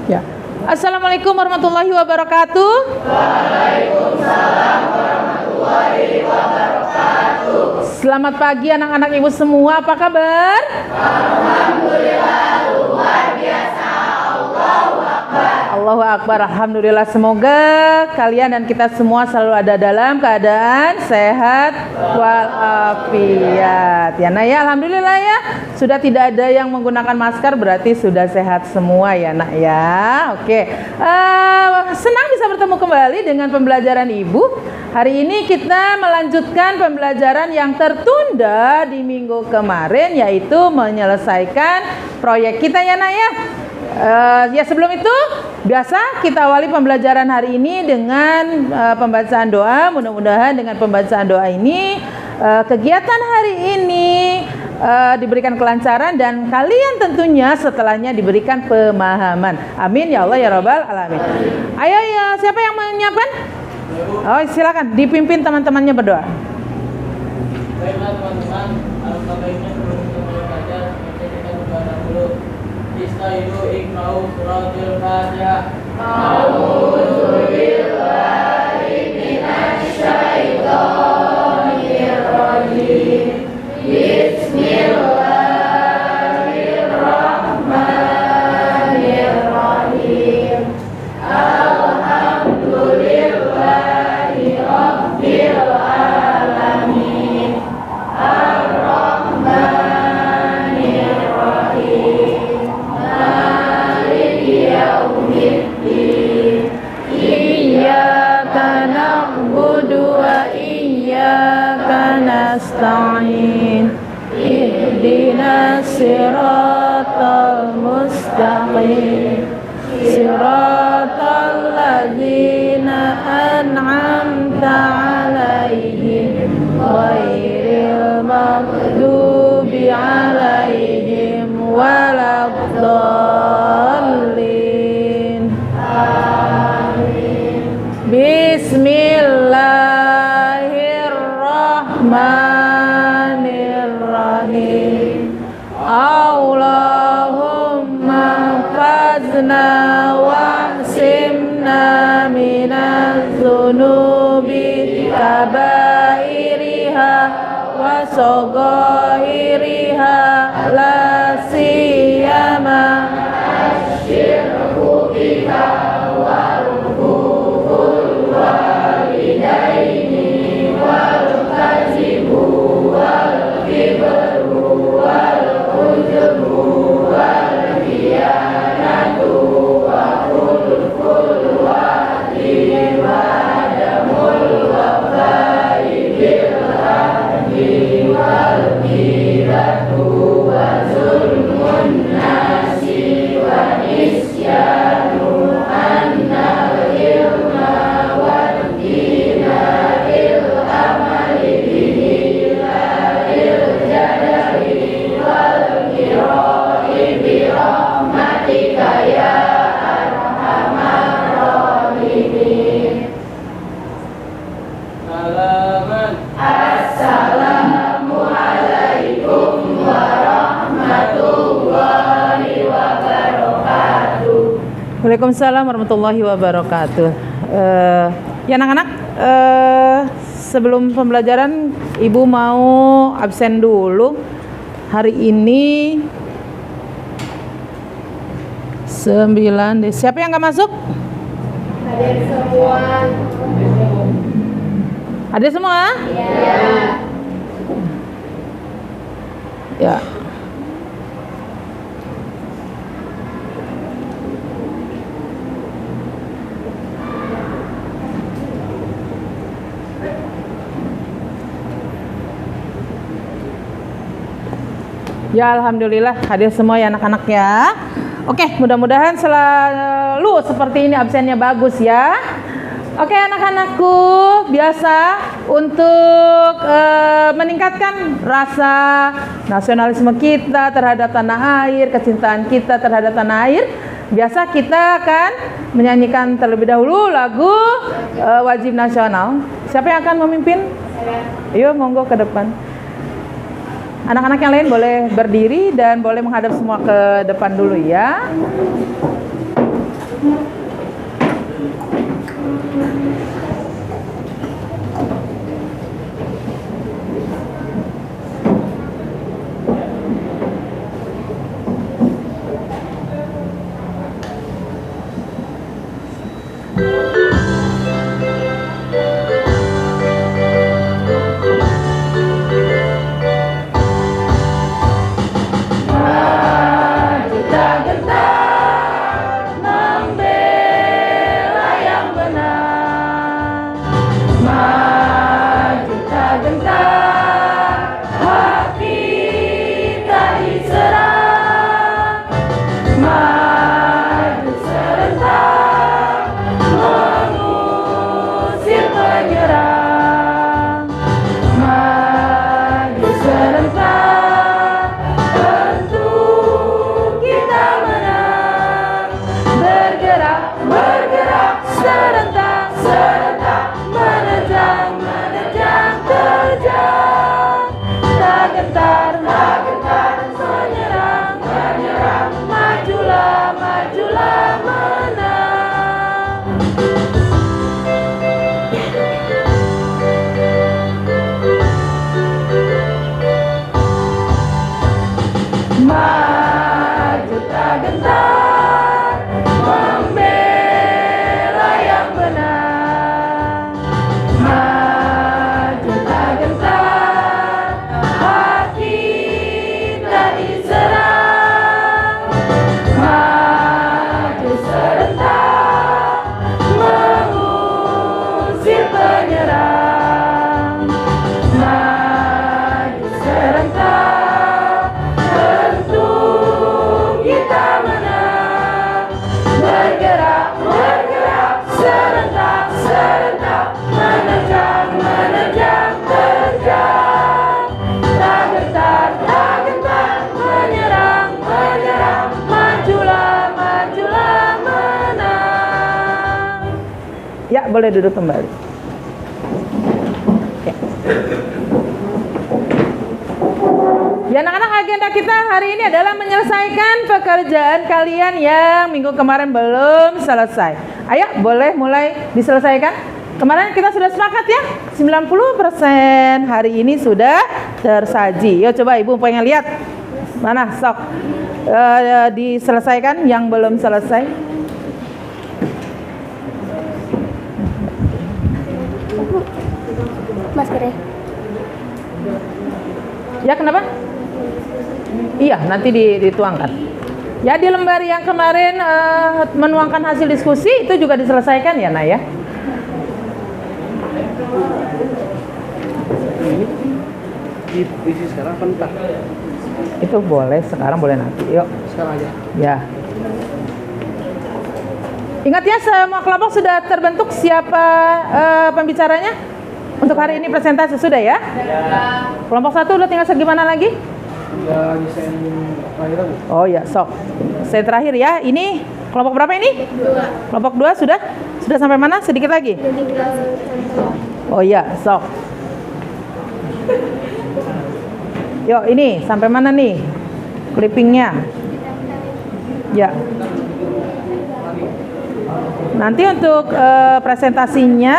Ya. Assalamualaikum warahmatullahi wabarakatuh. Waalaikumsalam warahmatullahi wabarakatuh. Selamat pagi anak-anak ibu semua, apa kabar? Alhamdulillah, luar biasa. Allahu Akbar. Allahu Akbar, alhamdulillah. Semoga kalian dan kita semua selalu ada dalam keadaan sehat walafiat. Ya, nah ya, alhamdulillah ya. Sudah tidak ada yang menggunakan masker, berarti sudah sehat semua ya nak ya. Oke, senang bisa bertemu kembali dengan pembelajaran ibu. Hari ini kita melanjutkan pembelajaran yang tertunda di minggu kemarin, yaitu menyelesaikan proyek kita ya nak ya. Ya sebelum itu biasa kita awali pembelajaran hari ini dengan pembacaan doa. Mudah-mudahan dengan pembacaan doa ini kegiatan hari ini diberikan kelancaran dan kalian tentunya setelahnya diberikan pemahaman. Amin ya Allah ya Rabbal alamin. Ayo ya, siapa yang menyiapkan? Oh silakan dipimpin teman-temannya berdoa. Baiklah teman-teman, alangkah baiknya sebelum kita mulai belajar, kita berdoa dulu. Istaizu iqra'u suratul Fatihah. A'udzu billahi minasy syaithanir rajim. Bismillahirrahmanirrahim. Alhamdulillahi rabbil alamin. Ar-Rahmanir Rahim. Maliki yaumiddin. Iyyaka na'budu wa iyyaka nasta'in. Ihdinas siratal mustaqim. Siratal ladzina an'amta 'alaihim ghairil maghdubi 'alaihim waladdallin. Amin. Bismillahirrahmanirrahim. Allahumma fazna wahsimna minaz zunubi kabairiha wa sogoiriha la siyama asyirku bika wa rukukul walidaini wal kazibu wal kibru wal ujubu wal khiyanatu wa kulkul wahdi wa adamul wafai bil hadi wal kiratu wa zulmun nasi wa nisyanu annal ilma wa dina il amali bihi la il jadari wal kiroi bi rahmatika ya arhamar rahimin. Salaman. Assalamualaikum warahmatullahi wabarakatuh. Waalaikumsalam warahmatullahi wabarakatuh. Ya anak-anak, sebelum pembelajaran ibu mau absen dulu. Hari ini 9 deh. Siapa yang nggak masuk? Hadir semua. Ada semua? Ya. Ya. Ya alhamdulillah hadir semua ya anak-anak ya. Oke, mudah-mudahan selalu seperti ini absennya bagus ya. Oke anak-anakku, biasa untuk meningkatkan rasa nasionalisme kita terhadap tanah air, kecintaan kita terhadap tanah air, biasa kita akan menyanyikan terlebih dahulu lagu wajib nasional. Siapa yang akan memimpin? Ayo monggo ke depan. Anak-anak yang lain boleh berdiri dan boleh menghadap semua ke depan dulu ya. Maju tak gentar membela yang benar. Maju tak gentar hati tak diserang. Maju serentak mengusir penyerang. Maju serentak untuk kita menang. Bergerak, bergerak serentak, serentak menerjang, menerjang, terjang. Tak gentar, tak gentar menyerang, menyerang. Majulah, majulah menang. Maju tak gentar membela yang benar. Maju tak gentar hati tak diserang. Maju serentak mengusir penyerang. Maju serentak untuk kita menang. Bergerak, bergerak serentak, serentak menerjang, menerjang, terjang. Tak gentar, tak gentar menyerang, menyerang. Majulah, majulah menang. Ya, boleh duduk kembali. Ya anak-anak, agenda kita hari ini adalah menyelesaikan pekerjaan kalian yang minggu kemarin belum selesai. Ayo, boleh mulai diselesaikan. Kemarin kita sudah sepakat ya, 90% hari ini sudah tersaji. Yuk coba ibu pengen lihat. Mana sok diselesaikan yang belum selesai. Maskernya. Ya kenapa? Iya, nanti dituangkan. Ya di lembar yang kemarin menuangkan hasil diskusi itu juga diselesaikan ya, Nak ya. Isi sekarang apa ntar? Itu boleh sekarang, boleh nanti. Yuk. Sekarang aja. Ya. Ingat ya, semua kelompok sudah terbentuk. Siapa pembicaranya? Untuk hari ini presentasi sudah ya? Kelompok 1 udah tinggal segimana lagi? Ya, desain terakhir Bu. Oh ya, sok. Saya terakhir ya. Ini kelompok berapa ini? 2. Kelompok 2 sudah? Sudah sampai mana? Sedikit lagi? Oh iya, sok. Yuk, ini sampai mana nih? Clippingnya. Ya. Nanti untuk presentasinya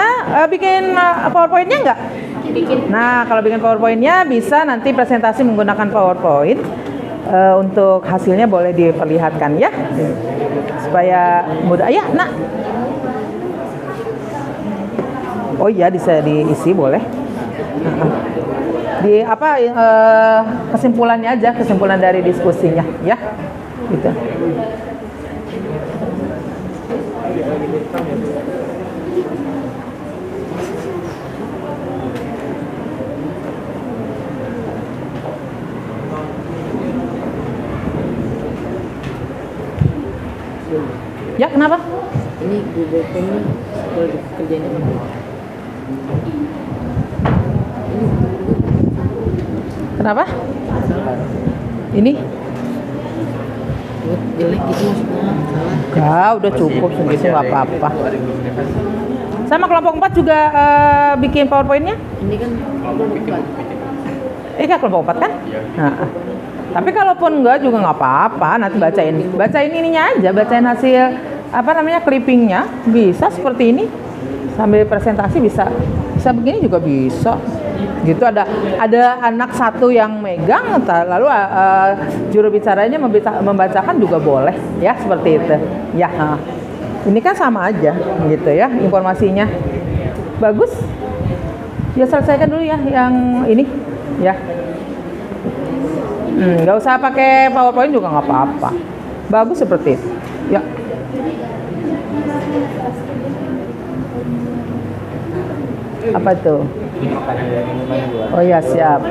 bikin PowerPoint-nya enggak? Bikin. Nah, kalau bikin PowerPoint-nya bisa nanti presentasi menggunakan PowerPoint. Untuk hasilnya boleh diperlihatkan ya. Supaya mudah. Ya, Nak. Oh iya, bisa diisi boleh. Di apa kesimpulannya aja, kesimpulan dari diskusinya ya. Gitu. Ya, kenapa? Ini Google Form boleh dikerjain apa? Kenapa? Ini? Buat jelek gitu maksudnya, salah. Ya, udah cukup segitu nggak apa-apa. Sama kelompok 4 juga bikin PowerPoint-nya? Ini kan kelompok 4. Iya, kelompok 4 kan? Nah, tapi kalaupun enggak juga nggak apa-apa, nanti bacain ininya aja, bacain hasil apa namanya clippingnya, bisa seperti ini sambil presentasi, bisa begini juga bisa. Gitu ada anak satu yang megang, lalu juru bicaranya membacakan juga boleh ya, seperti itu ya. Ini kan sama aja gitu ya informasinya. Bagus ya, selesaikan dulu ya yang ini ya. Nggak usah pakai PowerPoint juga nggak apa-apa, bagus seperti itu ya. Apa tuh? Oh ya, siap.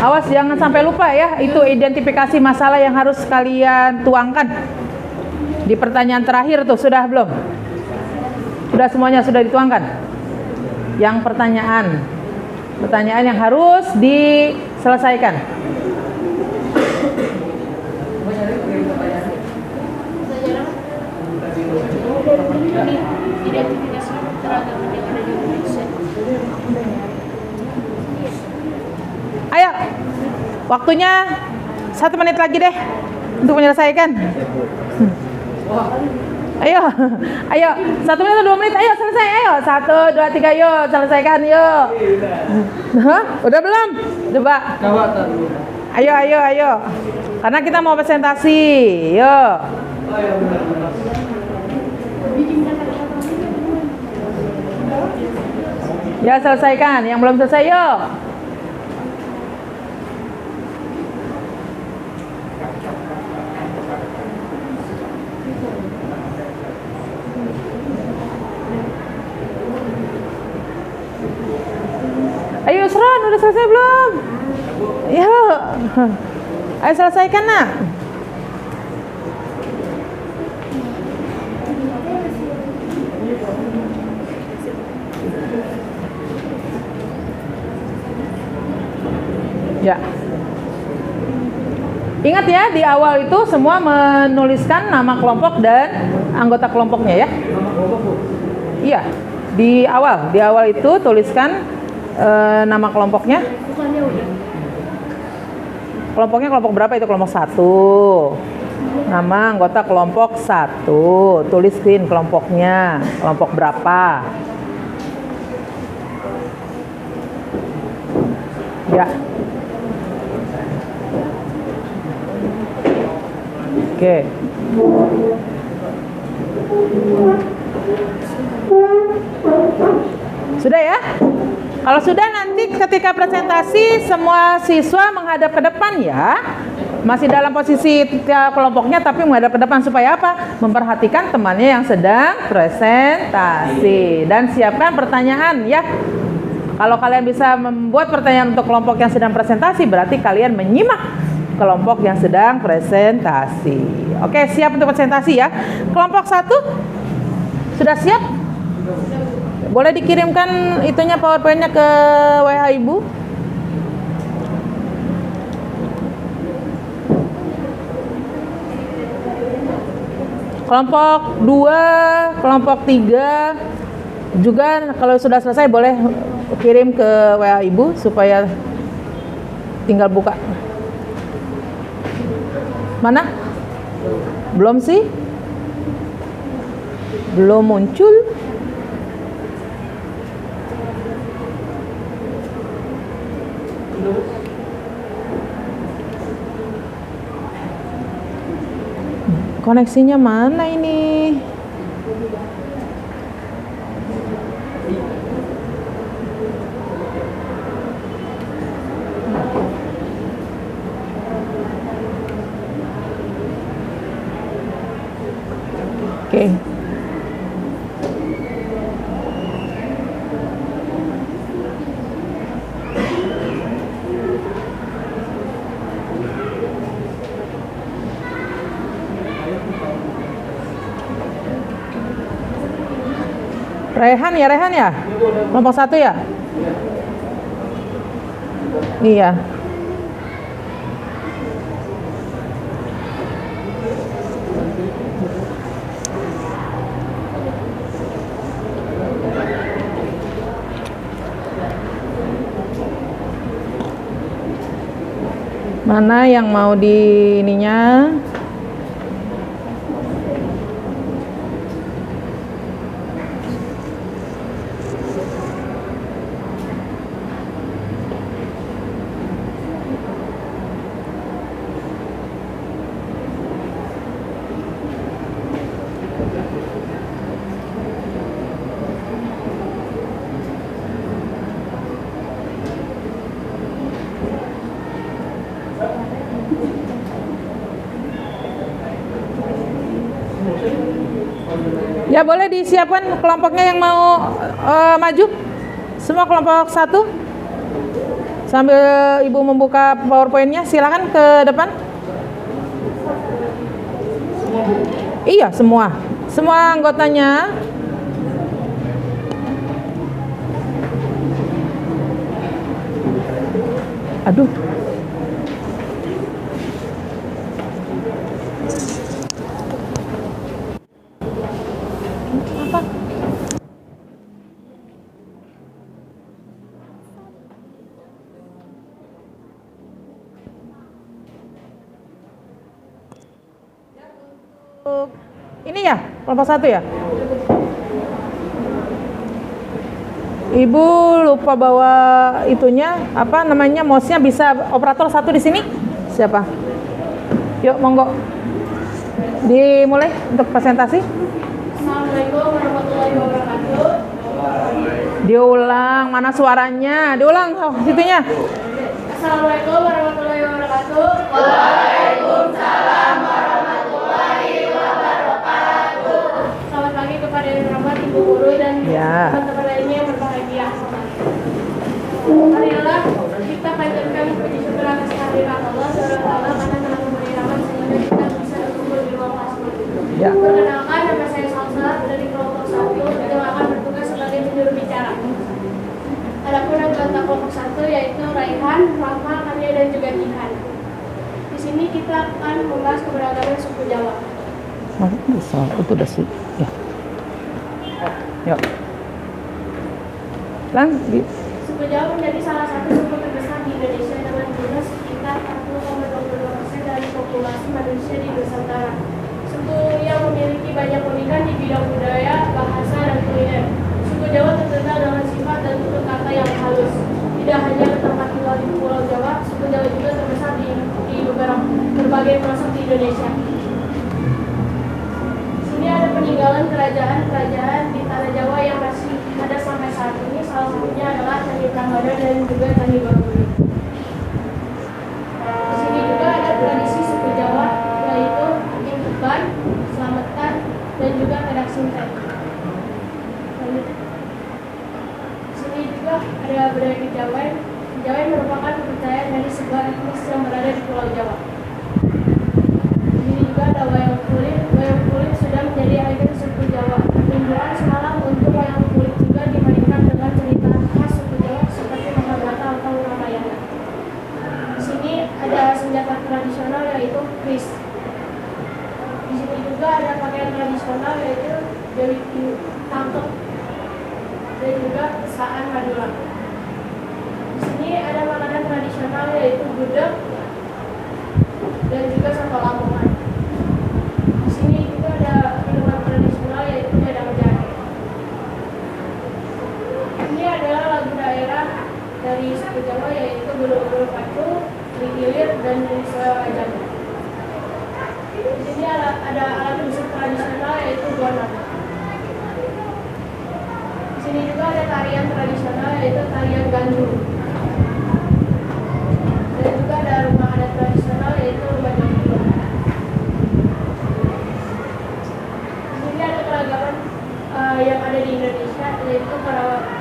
Awas jangan sampai lupa ya, itu identifikasi masalah yang harus kalian tuangkan di pertanyaan terakhir tuh. Sudah belum? Sudah semuanya sudah dituangkan? Yang pertanyaan yang harus diselesaikan. Ayo, waktunya 1 menit lagi deh untuk menyelesaikan. Ayo, 1 menit atau 2 menit, ayo selesai, ayo 1, 2, 3, yuk selesaikan, yuk. Udah belum? Coba. Ayo, karena kita mau presentasi, yuk. Ya selesaikan, yang belum selesai, yuk. Ayo Sron, udah selesai belum? Yuk, ayo selesaikan nak. Ya. Ingat ya, di awal itu semua menuliskan nama kelompok dan anggota kelompoknya ya. Iya, di awal itu tuliskan nama kelompoknya. Kelompoknya kelompok berapa itu? Kelompok 1. Nama anggota kelompok 1. Tulis screen kelompoknya. Kelompok berapa? Ya. Oke. Sudah ya? Kalau sudah, nanti ketika presentasi semua siswa menghadap ke depan ya. Masih dalam posisi kelompoknya tapi menghadap ke depan supaya apa? Memperhatikan temannya yang sedang presentasi. Dan siapkan pertanyaan ya. Kalau kalian bisa membuat pertanyaan untuk kelompok yang sedang presentasi, berarti kalian menyimak kelompok yang sedang presentasi. Oke, siap untuk presentasi ya. Kelompok 1 sudah siap? Boleh dikirimkan itunya PowerPoint-nya ke WA Ibu? Kelompok 2, kelompok 3 juga kalau sudah selesai boleh kirim ke WA Ibu supaya tinggal buka. Mana? Belum sih? Belum muncul. Koneksinya mana ini? Oke. Rehan ya? Kelompok 1 ya? Iya. Mana yang mau di ininya? Ya boleh disiapkan kelompoknya yang mau maju. Semua kelompok 1. Sambil Ibu membuka PowerPoint-nya, silakan ke depan. Iya, semua. Semua anggotanya. Aduh. Ini ya, kelompok 1 ya? Ibu lupa bawa itunya, apa namanya, mouse-nya. Bisa operator 1 di sini? Siapa? Yuk, monggo. Dimulai untuk presentasi. Assalamualaikum warahmatullahi wabarakatuh. Diulang, mana suaranya? Diulang, situnya. Assalamualaikum warahmatullahi wabarakatuh. Waalaikumsalam warahmatullahi wabarakatuh. Selamat pagi kepada yang terhormat Ibu Guru dan Ya. teman-teman lainnya yang berbahagia. Marilah kita panjatkan puji syukur atas kehadiran Allah SWT karena telah memberi rahmat sehingga kita bisa berkumpul di ruang kelas ini. Ya. Perkenalkan, nama saya Salsa dari kelompok 1 yang akan bertugas sebagai juru bicara. Adapun anggota kelompok 1 yaitu Raihan, Rahma, Karya, dan juga Jihan. Di sini kita akan membahas keberagaman suku Jawa. Bisa, itu udah sih. Ya. Yuk. Suku Jawa menjadi salah satu suku terbesar di Indonesia dengan jumlah sekitar 40,22% dari populasi manusia di Nusantara. Suku yang memiliki banyak keunikan di bidang budaya, bahasa, dan kuliner. Suku Jawa terkenal dengan sifat dan tutur kata yang halus. Tidak hanya tempat tinggal di Pulau Jawa, suku Jawa juga terbesar di beberapa berbagai pelosok di Indonesia. Di sini ada peninggalan kerajaan-kerajaan di tanah Jawa yang masih ada sampai saat ini. Salah satunya adalah Candi Prambanan dan juga Candi Borobudur. Di sini juga ada tradisi suku Jawa, yaitu angin beban, selamatan, dan juga pedak sinten. Di sini juga ada budaya Kejawen. Kejawen merupakan kepercayaan dari sebuah etnis yang berada di Pulau Jawa. Di sini juga ada wayang kulit. Wayang kulit sudah menjadi ikon suku Jawa. Pertunjukan semalam untuk wayang kulit juga dimainkan dengan cerita khas suku Jawa seperti Mahabharata atau Ramayana. Di sini ada senjata tradisional yaitu kris. Di sini juga ada pakaian tradisional yaitu Dewi Tangkep dan juga Saan Madura. Di sini ada makanan tradisional yaitu gudeg dan juga soto Lamongan. Di sini juga ada minuman tradisional yaitu dadang jahe. Ini adalah lagu daerah dari suku Jawa yaitu Bulu-Bulu Pacu, Ligilir, dan Desa Ajam. Di sini ada alat musik tradisional yaitu gonang. Di sini juga ada tarian tradisional yaitu tarian gandrung. Dan juga ada rumah adat tradisional yaitu rumah Jogja. Di sini ada keragaman yang ada di Indonesia yaitu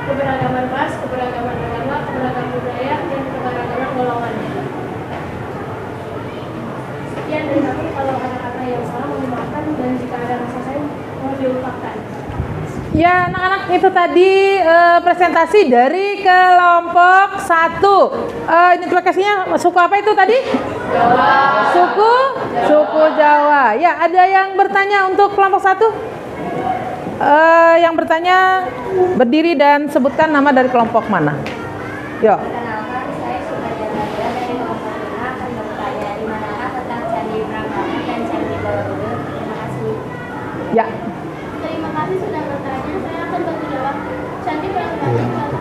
keberagaman ras, keberagaman agama, keberagaman budaya, dan keberagaman golongan. Sekian dari kami, kalau ada kata yang salah mohon maafkan dan jika ada rasa sayang mohon dilupakan. Ya, anak-anak, itu tadi presentasi dari kelompok 1. Identifikasinya suku apa itu tadi? Jawa. Suku Jawa. Ya, ada yang bertanya untuk kelompok 1? Yang bertanya berdiri dan sebutkan nama dari kelompok mana. Yuk. Perkenalkan, saya Sukajaraya dari kelompok 5 akan bertanya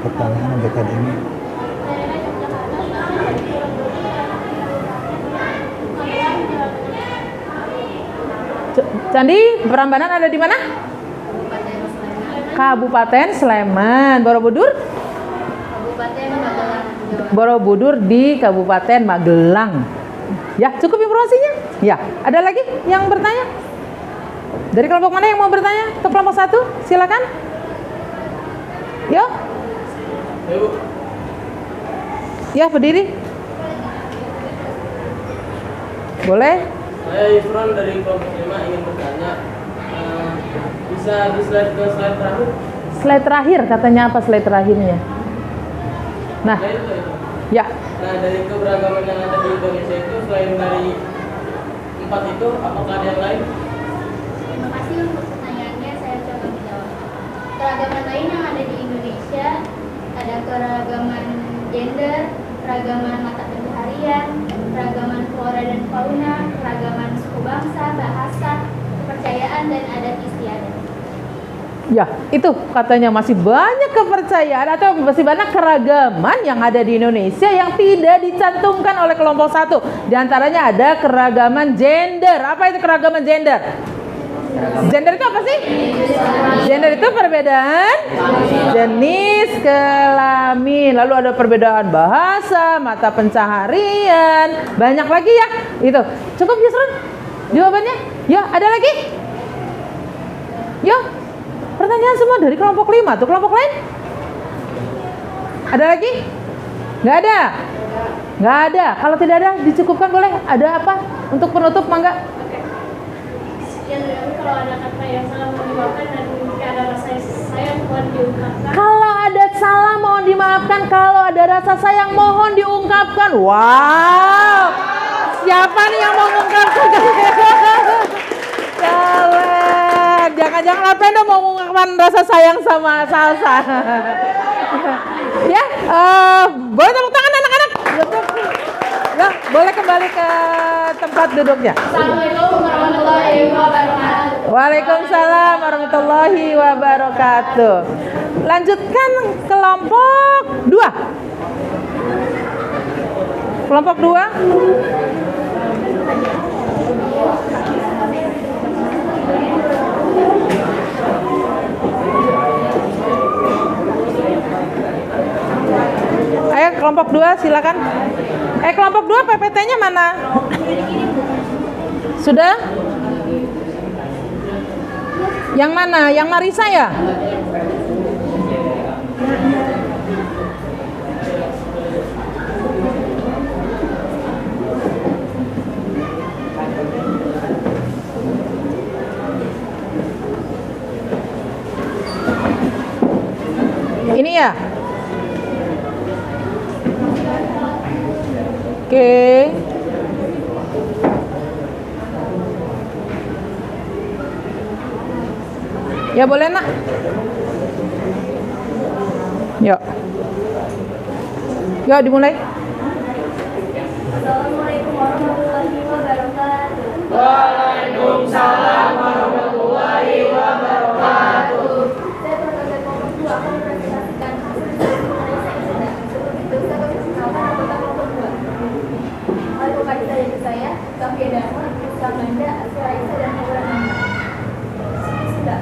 pertanyaan untuk kali ini. Daerah Yogyakarta selama dari Pulau Candi Prambanan ada di mana? Kabupaten Sleman. Borobudur? Kabupaten Magelang, Jawa. Borobudur di Kabupaten Magelang. Ya, cukup informasinya? Ya, ada lagi yang bertanya? Dari kelompok mana yang mau bertanya? Ke kelompok 1, silakan. Yo. Ibu, Ya, berdiri. Boleh? saya Ifron dari kelompok 5 ingin bertanya. Bisa di slide ke slide terakhir? Slide terakhir, katanya apa slide terakhirnya? Nah, Ya, itu. ya. Nah, dari keberagaman yang ada di Indonesia itu, selain dari 4 itu, apakah ada yang lain? Terima kasih untuk pertanyaannya, saya coba menjawab. Keragaman lain yang ada di Indonesia ada keragaman gender, keragaman mata pencaharian, keragaman flora dan fauna, keragaman suku bangsa, bahasa, kepercayaan, dan adat istiadat. Ya, itu katanya masih banyak kepercayaan atau masih banyak keragaman yang ada di Indonesia yang tidak dicantumkan oleh kelompok 1. Di antaranya ada keragaman gender. Apa itu keragaman gender? Gender itu apa sih? Gender itu perbedaan jenis kelamin. Lalu ada perbedaan bahasa, mata pencaharian, banyak lagi ya. Itu. Cukup Yusrun? Jawabannya? Ya, ada lagi? Yo. Pertanyaan semua dari kelompok 5. Tuh kelompok lain? Ada lagi? Nggak ada? Nggak ada. Kalau tidak ada, dicukupkan boleh. Ada apa? Untuk penutup, mangga. Sekian dari kami. Kalau ada kata yang salah mohon dimaafkan dan mungkin ada rasa sayang mohon diungkapkan. Kalau ada salah mohon dimaafkan. Kalau ada rasa sayang mohon diungkapkan. Wow. Siapa nih yang mau mengungkapkan? Jangan-jangan apa anda mau mengungkapkan rasa sayang sama Salsa? Ya, boleh tepuk tangan anak-anak. Ya, boleh kembali ke tempat duduknya. Assalamualaikum warahmatullahi wabarakatuh. Waalaikumsalam warahmatullahi wabarakatuh. Lanjutkan kelompok 2. Kelompok 2. Ayo kelompok 2 silakan. Kelompok 2 PPT-nya mana? Sudah? Yang mana? Yang Marisa ya? Ini ya? Oke. Ya boleh nak. Yuk. Yuk dimulai. Assalamualaikum warahmatullahi wabarakatuh. Waalaikumsalam warahmatullahi wabarakatuh. Saya Profesor Kelompok 2 akan mempresentasikan hasil mengenai sains sedang. Sebelum itu saya akan memperkenalkan anggota kelompok 2. Halo adik dari saya, Kafia Dharma, Kamanda, Asiraisa, dan Aura Nanda.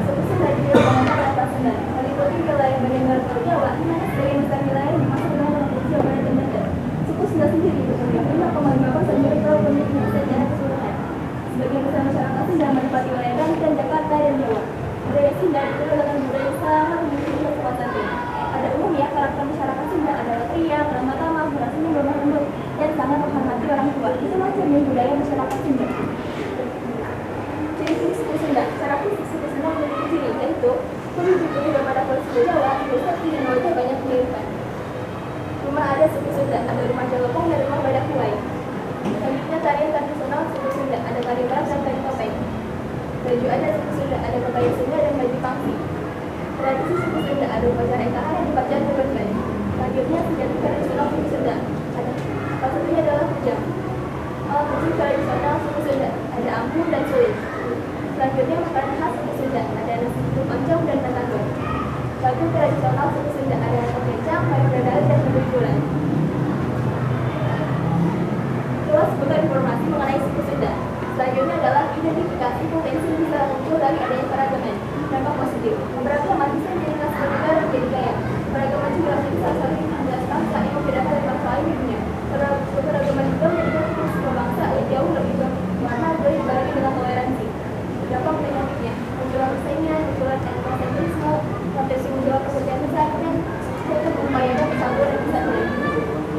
Suku Sunda di wilayah Kota Sunda. Meliputi wilayah bagian barat Pulau Jawa, di mana sebagian besar wilayah yang masuk dalam Provinsi Jawa Barat dan Banten. Suku Sunda sendiri berjumlah 5,5% dari total penduduk Indonesia secara keseluruhan. Sebagian besar masyarakat Sunda menempati wilayah Banten, Jakarta, dan Jawa. Budaya Sunda dikenal dengan budaya sangat memiliki kekuatan tinggi. Pada umumnya, karakter masyarakat Sunda adalah pria, ramah tamah, berasanya lemah lembut, dan sangat menghormati orang tua. Itulah cermin budaya masyarakat Sunda. Ciri-ciri suku Sunda. Secara fisik, suku Sunda memiliki ciri, yaitu kulit juga pada kulit suku Jawa, seperti dan wajah banyak kemiripan. Rumah ada suku Sunda, ada rumah Jalopong dan rumah Badak Kuai. Selanjutnya tarian tradisional suku Sunda, ada tari barat dan tari topeng. Baju ada suku Sunda, ada kebaya Sunda dan baju pangsi. Tradisi suku Sunda, ada upacara ekahan yang dibacakan berbagai. Selanjutnya senjata tradisional suku Sunda, ada salah satunya adalah kujang. Alat musik tradisional suku Sunda, ada ampun dan suling. Selanjutnya makanan khas suku Sunda, ada nasi kuning oncom dan batagor. Lagu tradisional suku Sunda, ada nasi kecap, kesimpulan. Itulah seputar informasi mengenai suku Sunda. Selanjutnya adalah identifikasi potensi yang bisa muncul dari adanya keragaman. Dampak positif. Beberapa umat bisa menjadi kelas berbeda dan menjadi kaya. Keragaman juga menjadi salah satu yang bangsa yang membedakan dari bangsa lain di dunia. Keragaman juga menjadikan sebuah bangsa yang jauh lebih berharga dibanding dengan toleransi. Dampak negatifnya, munculnya persaingan, munculnya etnosentrisme, potensi munculnya pekerjaan besar, dan mengupayakan persatuan dan kesatuan.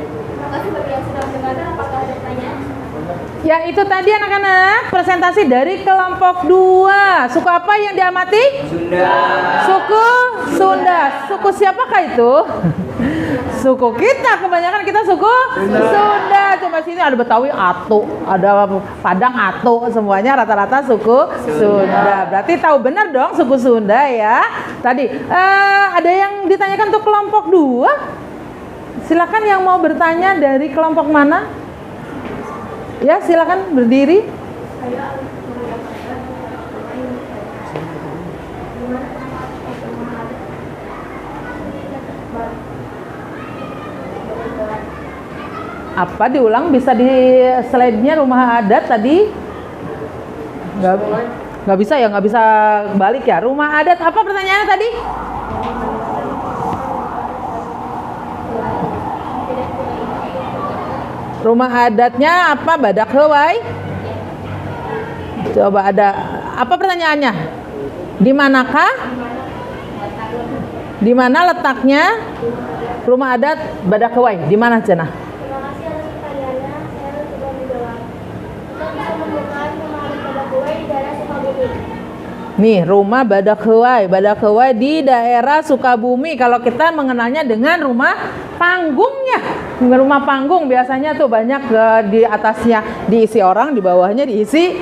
Terima kasih bagi yang sudah mendengarkan. Apakah ada pertanyaan? Ya, itu tadi anak-anak presentasi dari kelompok 2. Suku apa yang diamati? Sunda. Suku Sunda. Suku siapakah itu? Suku kita, kebanyakan kita suku Sunda. Cuma sini ada Betawi Atu, ada Padang Atu, semuanya rata-rata suku Sunda. Berarti tahu benar dong suku Sunda ya. Tadi ada yang ditanyakan untuk kelompok 2? Silakan yang mau bertanya dari kelompok mana? Ya, silakan berdiri. Apa diulang? Bisa di slide-nya rumah adat tadi? Nggak bisa ya, nggak bisa balik ya. Rumah adat apa pertanyaannya tadi? Rumah adatnya apa? Badak Hawai? Coba ada apa pertanyaannya? Di manakah? Di mana letaknya rumah adat Badak Hawai? Di mana, Cenah? Terima kasih atas pertanyaannya. Saya sudah menjawab. Kita bisa menemukan rumah adat Badak Hawai di daerah Sukabumi. Nih, rumah Badak Hawai. Badak Hawai di daerah Sukabumi. Kalau kita mengenalnya dengan rumah panggungnya. Rumah panggung biasanya tuh banyak di atasnya diisi orang, di bawahnya diisi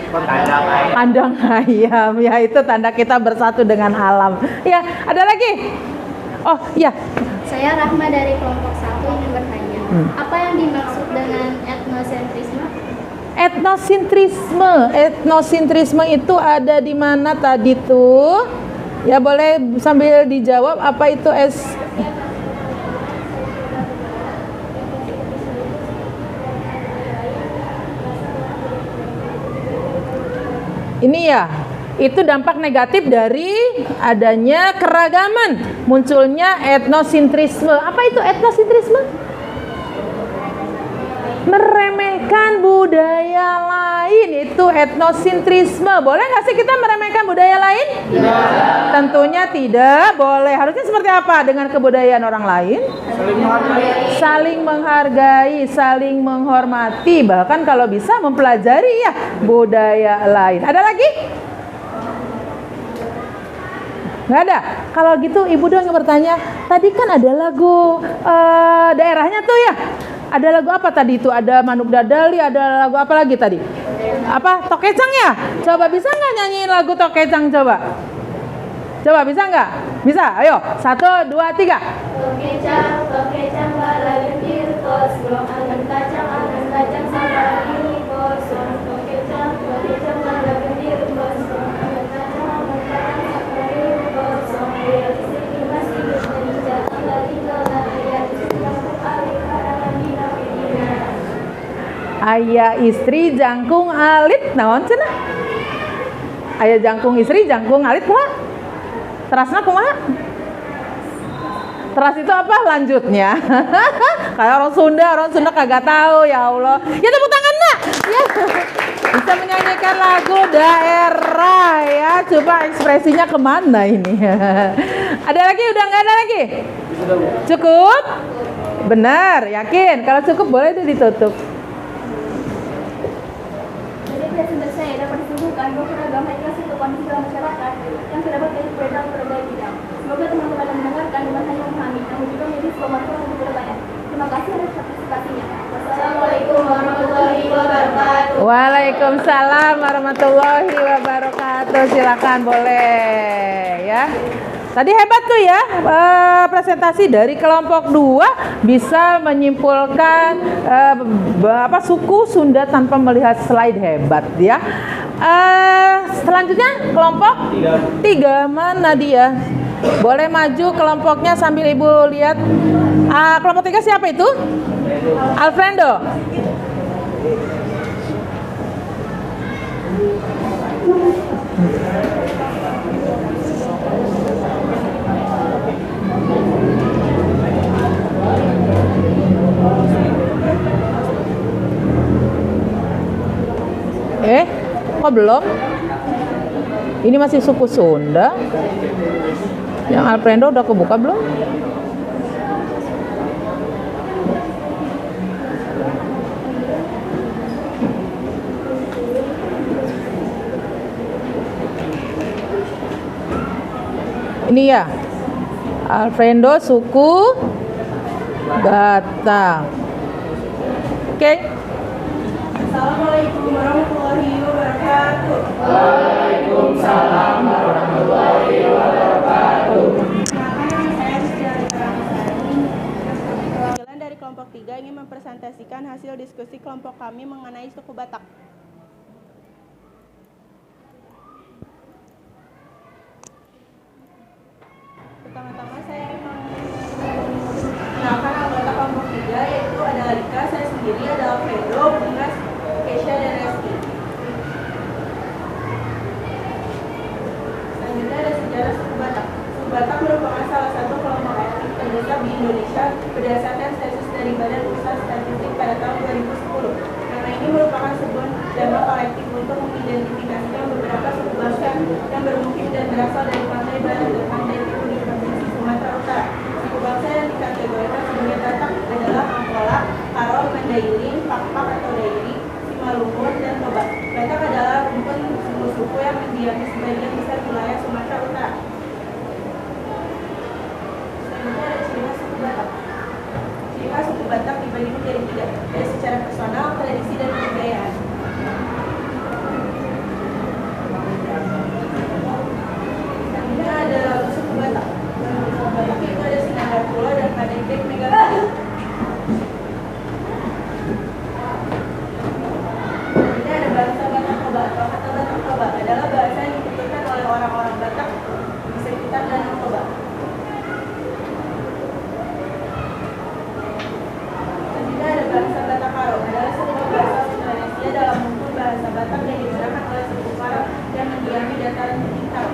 kandang ayam. Ya, itu tanda kita bersatu dengan alam. Ya, ada lagi? Oh, iya. Saya Rahma dari kelompok 1 ingin bertanya. Apa yang dimaksud dengan etnosentrisme? Etnosentrisme itu ada di mana tadi tuh? Ya, boleh sambil dijawab apa itu Ini ya, itu dampak negatif dari adanya keragaman, munculnya etnosentrisme. Apa itu etnosentrisme? Meremehkan budaya lain, itu etnosentrisme. Boleh nggak sih kita meremehkan budaya lain? Tidak. Tentunya tidak boleh. Harusnya seperti apa dengan kebudayaan orang lain? Saling menghargai, saling menghormati. Bahkan kalau bisa mempelajari ya budaya lain. Ada lagi? Nggak ada? Kalau gitu ibu dong yang bertanya. Tadi kan ada lagu daerahnya tuh ya. Ada lagu apa tadi itu? Ada Manuk Dadali, ada lagu apa lagi tadi? Apa? Tokecang ya? Coba bisa nggak nyanyiin lagu Tokecang coba? Coba bisa nggak? Bisa? Ayo, 1, 2, 3. Tokecang bala gendir tos, belum angan kacang sama ini kosong. Tokecang bala gendir tos, belum angan kacang sama ini kosong. Ya istri masih bercerita, tinggal ya istri masuk alik karangan dina pedina. Ayah istri jangkung alit, naon cenah? Ayah jangkung istri jangkung alit kumaha? Terasna kumaha? Teras itu apa lanjutnya? Kayak orang Sunda kagak tahu, ya Allah. Ya tepuk tangan nak. Ya. Bisa menyanyikan lagu daerah ya. Coba ekspresinya kemana ini? Ada lagi? Udah nggak ada lagi? Cukup? Benar, yakin? Kalau cukup boleh deh ditutup. Jadi tidak selesai dapat disimpulkan bahwa keragaman adalah satu kondisi dalam masyarakat yang terdapat dari perbedaan bidang. Semoga teman-teman yang mendengarkan bukan hanya memahami, namun juga menjadi sebuah manfaat untuk kedepannya. Terima kasih atas partisipasinya. Wassalamualaikum warahmatullahi wabarakatuh. Waalaikumsalam warahmatullahi wabarakatuh. Silakan boleh ya. Tadi hebat tuh ya, presentasi dari kelompok 2 bisa menyimpulkan suku Sunda tanpa melihat slide, hebat ya. Selanjutnya kelompok 3 mana dia? Boleh maju kelompoknya sambil Ibu lihat. Kelompok 3 siapa itu? Alfredo. Kok belum? Ini masih suku Sunda. Yang Alfredo udah kebuka belum? Ini ya, Alfredo suku Batak. Oke. Assalamualaikum warahmatullahi wabarakatuh. Waalaikumsalam warahmatullahi wabarakatuh. Perwakilan dari kelompok 3 ingin mempresentasikan hasil diskusi kelompok kami mengenai suku Batak. Pertama-tama saya mengenalkan anggota kelompok 3, yaitu ada Alika, saya sendiri, ada Alfredo, Bunga, Kesha, dan Reski. Selanjutnya ada sejarah suku Batak. Suku Batak merupakan salah satu kelompok etnik terbesar di Indonesia berdasarkan sensus dari Badan Pusat Statistik pada tahun 2010. Nama ini merupakan sebuah nama kolektif untuk mengidentifikasikan beberapa suku bangsa yang bermukim dan berasal dari pantai barat dan pantai timur di provinsi Sumatera Utara. Suku bangsa yang dikategorikan sebagai Batak adalah Angkola, Karo, Mandailing, Pakpak atau Dairi, Simalungun, dan Toba. Batak adalah rumpun suku-suku yang mendiami sebagian besar wilayah Sumatera Utara. Selanjutnya ada ciri khas suku Batak. Ciri khas suku Batak dibagi menjadi 3, dari secara personal, tradisi, dan kebudayaan. Selanjutnya ada suku Batak. Suku Batak itu ada Sinandar Pulo dan Padekek Megapati. Selanjutnya ada bahasa Batak Toba atau kata Batak Toba adalah bahasa yang dituturkan oleh orang-orang Batak di sekitar Danau Toba. Selanjutnya ada bahasa Batak Karo adalah sebuah bahasa Austronesia dalam bentuk bahasa Batak yang digunakan oleh suku Karo yang mendiami dataran tinggi Karo.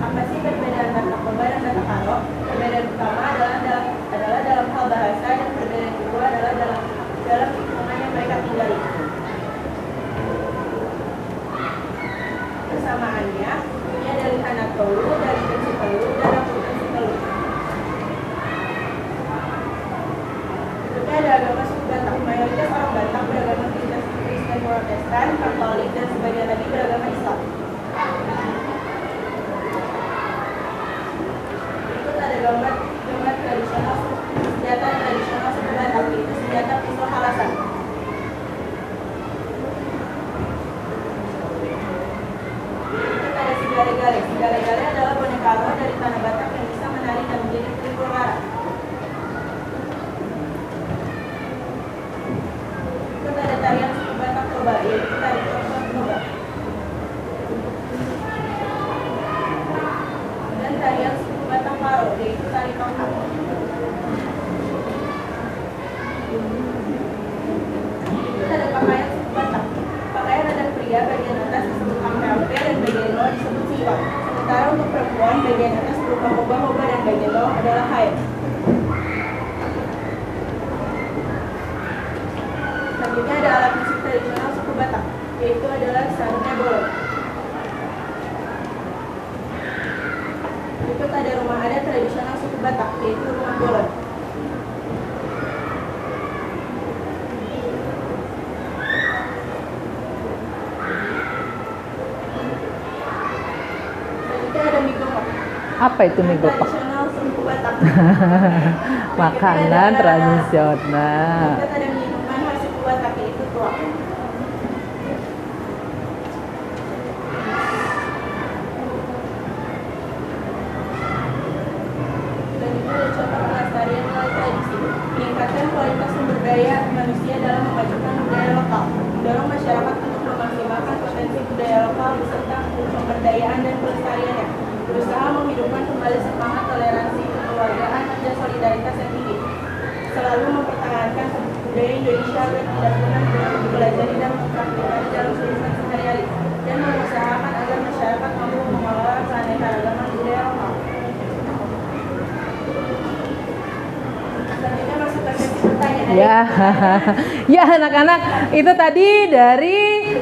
Apa sih perbedaan Batak Toba dan Batak Karo? Perbedaan utama adalah dalam hal bahasa, dan perbedaan kedua adalah dalam lingkungan yang mereka tinggali. Persamaannya, ini dari Hanatolu, dari Pensipelu, dan Rambutan Sipelu. Berikutnya ada agama suku Batak. Mayoritas orang Batak beragama Kristen Protestan, Katolik, dan sebagian lagi beragama Islam. Berikut ada gambar tradisional senjata tradisional suku Batak, yaitu senjata pisau halasan. Berikut ada si gale-gale. Si gale-gale adalah boneka roh dari tanah Batak yang bisa menari dan menjadi putri lara. Berikut ada tarian suku Batak Toba, yaitu tari Toba Toba. Dan tarian suku Batak Karo, yaitu tari tongkang. Berikut ada pakaian suku Batak. Pakaian adat pria bagian atas disebut ampe-ampe dan bagian bawah disebut siwak. Sementara untuk perempuan bagian atas berupa hoba-hoba dan bagian bawah adalah hair. Selanjutnya ada alat musik tradisional suku Batak, yaitu adalah sarungnya bolong. Berikut ada rumah adat tradisional suku Batak, yaitu rumah bolon. Selanjutnya ada mie gokok. Apa itu mie gokok? Tradisional suku Batak. Makanan tradisional. Berikut ada minuman khas suku Batak, yaitu tuak. Selanjutnya ada contoh pelestarian melalui tradisi. Meningkatkan kualitas sumber daya manusia dalam memajukan budaya lokal. Mendorong masyarakat untuk memaksimalkan potensi budaya lokal beserta pemberdayaan dan pelestariannya. selalu mempertahankan budaya Indonesia agar tidak punah dengan dipelajari dan mempraktikkan dalam kehidupan sehari-hari, dan mengusahakan agar masyarakat mampu mengelola keanekaragaman budaya lokal. Selanjutnya masuk ke sesi pertanyaan. Ya, ya anak-anak, itu tadi dari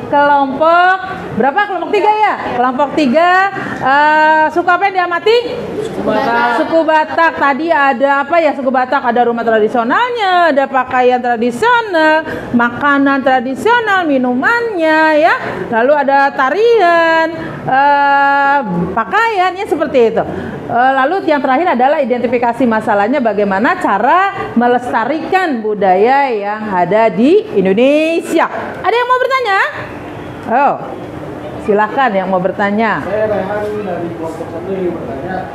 kelompok berapa? Kelompok 3 ya? Kelompok 3 suku apa yang diamati? Suku Batak. Tadi ada apa ya suku Batak? Ada rumah tradisionalnya, ada pakaian tradisional, makanan tradisional, minumannya ya. Lalu ada tarian, pakaiannya seperti itu. Lalu yang terakhir adalah identifikasi masalahnya, bagaimana cara melestarikan budaya yang ada di Indonesia. Ada yang mau bertanya? Oh, silakan yang mau bertanya. Saya Rehan dari kelompok 1 ingin bertanya,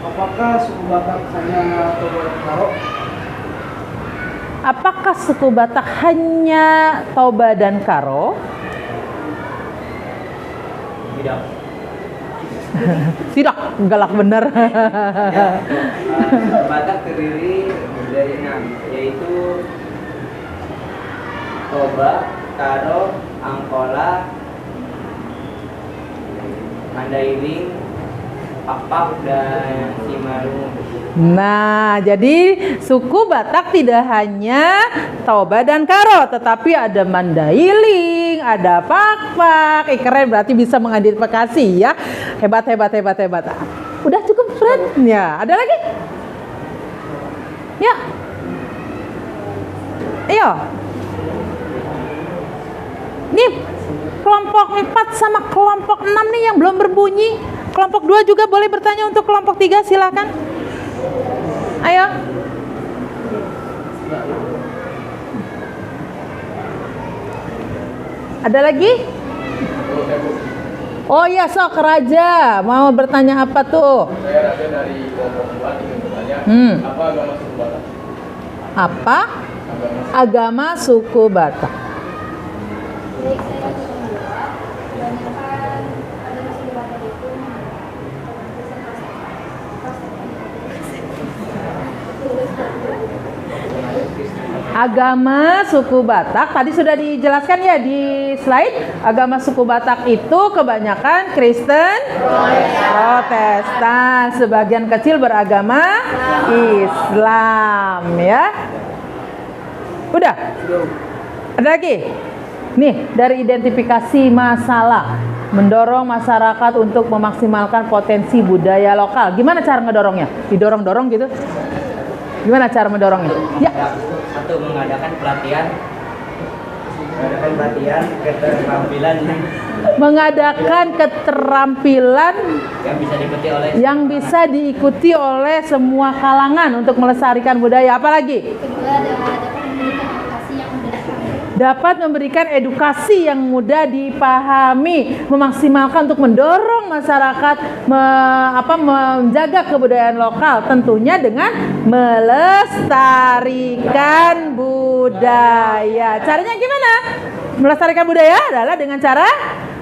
apakah suku Batak hanya Toba dan Karo? Apakah suku Batak hanya Toba dan Karo? Tidak. Tidak, galak bener. Batak terdiri dari 6, yaitu Toba, Karo, Angkola, Mandailing, Pakpak, dan Simalungun. Nah, jadi suku Batak tidak hanya Toba dan Karo, tetapi ada Mandailing, ada Pakpak. Keren, berarti bisa mengidentifikasi ya. Hebat. Udah cukup, Fred? Ya, ada lagi? Ya. Ayo. Nih, kelompok 4 sama kelompok 6 nih yang belum berbunyi. Kelompok 2 juga boleh bertanya untuk kelompok 3, silakan. Ayo. Ada lagi? Oh iya, sok Raja. Mau bertanya apa tuh? Saya Raja dari kelompok 4 ingin bertanya, apa agama suku Batak? Apa? Agama suku Batak. Baik, saya akan menjawab. Kebanyakan agama suku Batak itu Agama suku Batak tadi sudah dijelaskan ya di slide. Agama suku Batak itu kebanyakan Kristen, Protestan, sebagian kecil beragama Islam ya. Udah? Ada lagi? Nih, dari identifikasi masalah, mendorong masyarakat untuk memaksimalkan potensi budaya lokal. Gimana cara ngedorongnya? Didorong-dorong gitu? Gimana cara mendorongnya? Ya. Satu, mengadakan pelatihan keterampilan Mengadakan keterampilan yang bisa diikuti oleh semua kalangan untuk melestarikan budaya. Apalagi? kedua Dapat memberikan edukasi yang mudah dipahami, memaksimalkan untuk mendorong masyarakat menjaga kebudayaan lokal, tentunya dengan melestarikan budaya. Caranya gimana? Melestarikan budaya adalah dengan cara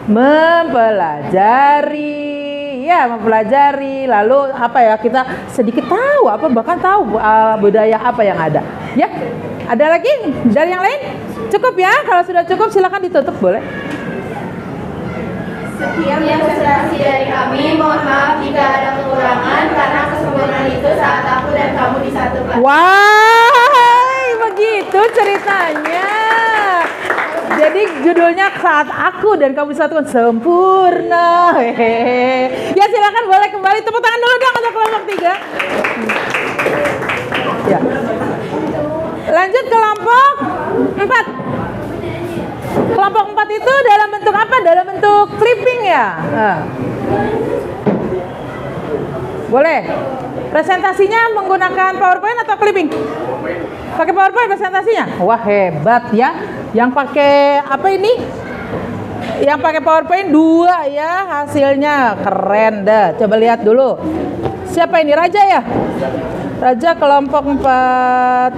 mempelajari, lalu kita sedikit tahu bahkan tahu budaya apa yang ada. Ya, ada lagi dari yang lain? Cukup ya, kalau sudah cukup silakan ditutup, boleh. Sekian presentasi dari kami. Mohon maaf jika ada kekurangan karena kesempurnaan itu saat aku dan kamu disatukan. Wah, begitu ceritanya. Jadi judulnya Saat Aku dan Kamu Disatukan Sempurna. Hehehe. Ya silakan boleh kembali, tepuk tangan dulu dong untuk kelompok 3. Ya. Lanjut kelompok 4. Kelompok 4 itu dalam bentuk apa? Dalam bentuk clipping ya? Boleh. Presentasinya menggunakan PowerPoint atau clipping? Pakai PowerPoint presentasinya? Wah, hebat ya. Yang pakai apa ini? Yang pakai PowerPoint 2 ya hasilnya. Keren dah. Coba lihat dulu. Siapa ini? Raja ya? Raja kelompok 4.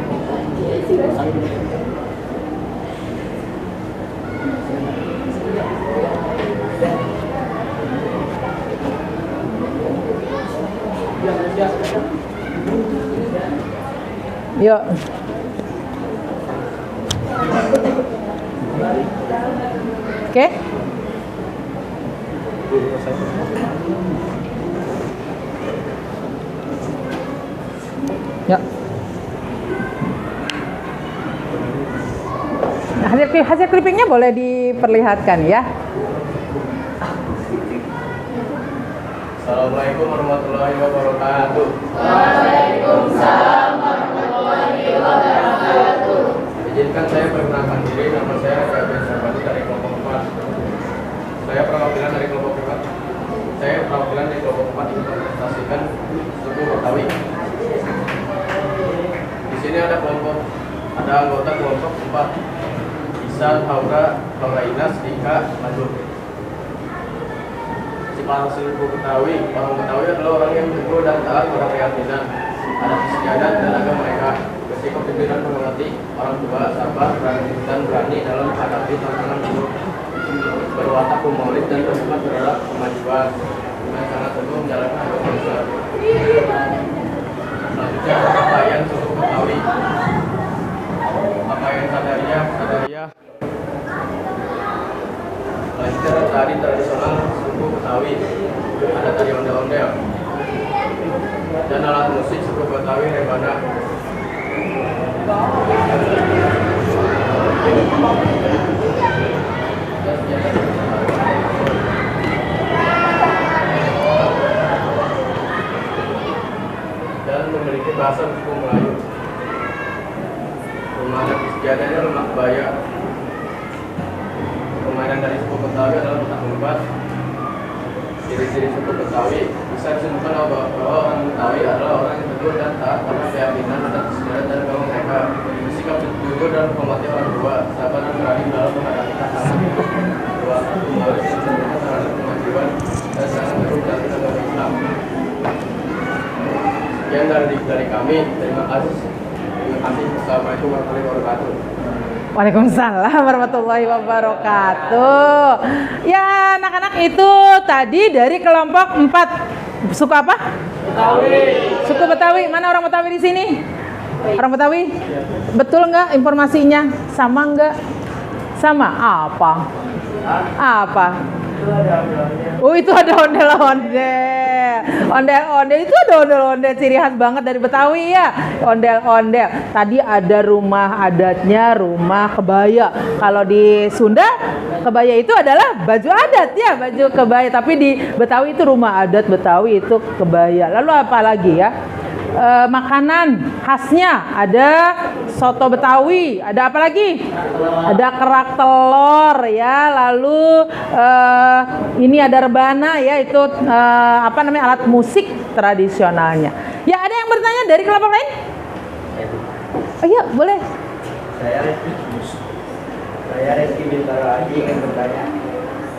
Yuk, Oke. Ya. Nah, hasil clippingnya boleh diperlihatkan ya. Assalamualaikum warahmatullahi wabarakatuh. Waalaikumsalam warahmatullahi wabarakatuh. Izinkan saya perkenalkan diri, nama saya Raja Sabadi dari kelompok 4. Saya perwakilan dari kelompok 4. Saya perwakilan dari kelompok 4 yang merepresentasikan suku Betawi. Di sini ada anggota kelompok 4. Isan, Aura, Inas, Dika, Lanjut. Para suku Betawi, orang Betawi adalah orang yang teguh dan taat pada keyakinan, adat istiadat dan agama mereka, bersikap jujur dan menghormati orang tua, sabar dan berani dalam menghadapi tantangan hidup, berwatak humoris dan bersemangat terhadap kemajuan, dengan sangat teguh menjalankan agama Islam. Selanjutnya pakaian suku Betawi, pakaian sadaria. Selanjutnya tari tradisional suku Betawi, ada tari ondel-ondel, dan alat musik suku Betawi rebana. Dan memiliki bahasa suku Melayu. Rumah adat istiadatnya rumah kebaya. Permainan dari suku Betawi adalah petak umpet. Ciri-ciri suku Betawi bisa disimpulkan bahwa orang Betawi adalah orang yang teguh dan taat pada keyakinan, adat istiadat dan agama mereka, bersikap jujur dan menghormati orang tua, sabar dan berani dalam menghadapi tantangan, berwatak humoris dan bersemangat terhadap kemajuan, dan sangat teguh dalam agama Islam. Sekian dari kami. Terima kasih. Assalamualaikum warahmatullahi wabarakatuh. Waalaikumsalam warahmatullahi wabarakatuh. Ya, anak-anak itu tadi dari kelompok 4. Suku apa? Betawi. Suku Betawi. Mana orang Betawi di sini? Orang Betawi? Betul nggak informasinya? Sama nggak? Sama. Apa? Apa? Oh, itu ada ondel-ondel. Ondel-ondel itu ada ondel-ondel ciri khas banget dari Betawi ya. Ondel-ondel. Tadi ada rumah adatnya, rumah kebaya. Kalau di Sunda, kebaya itu adalah baju adat ya, baju kebaya. Tapi di Betawi itu rumah adat Betawi itu kebaya. Lalu apa lagi ya? Makanan khasnya ada soto Betawi, ada apa lagi? Ada kerak telur ya, lalu ini ada rebana ya, itu apa namanya, alat musik tradisionalnya. Ya, ada yang bertanya dari kelompok lain? Oh iya, boleh. Saya Reski Bintaro Haji ingin bertanya.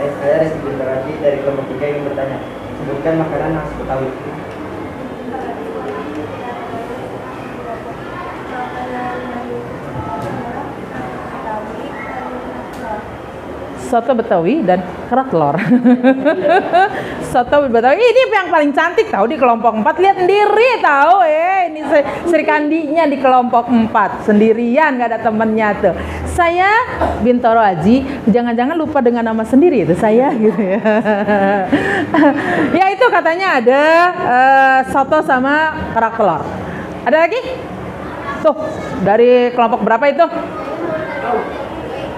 Saya Reski Bintaro Haji dari kelompok 3 ingin bertanya. Sebutkan makanan khas Betawi. Soto Betawi dan kerak telur. Soto Betawi ini yang paling cantik tahu di kelompok 4. Lihat sendiri tahu ini Sri Kandinya di kelompok 4 sendirian, gak ada temennya tuh. Saya Bintaro Haji, jangan-jangan lupa dengan nama sendiri itu saya gitu ya. Ya itu katanya ada soto sama kerak telur. Ada lagi? Tuh, dari kelompok berapa itu?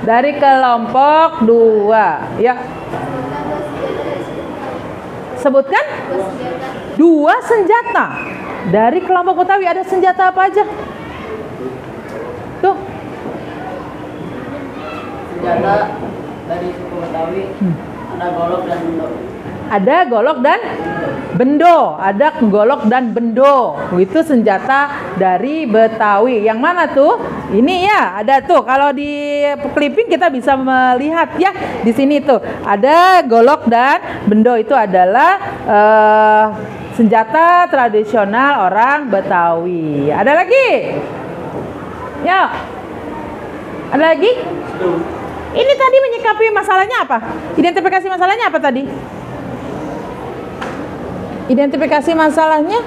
Dari kelompok 2 ya. Sebutkan 2 senjata. Dari kelompok Betawi ada senjata apa aja? Tuh. Senjata dari suku Betawi ada golok dan bendo. Ada golok dan bendo. Ada golok dan bendo. Itu senjata dari Betawi. Yang mana tuh? Ini ya, ada tuh. Kalau di clipping kita bisa melihat ya. Di sini tuh ada golok dan bendo, itu adalah senjata tradisional orang Betawi. Ada lagi? Ya. Ada lagi? Ini tadi menyikapi masalahnya apa? Identifikasi masalahnya apa tadi? Identifikasi masalahnya?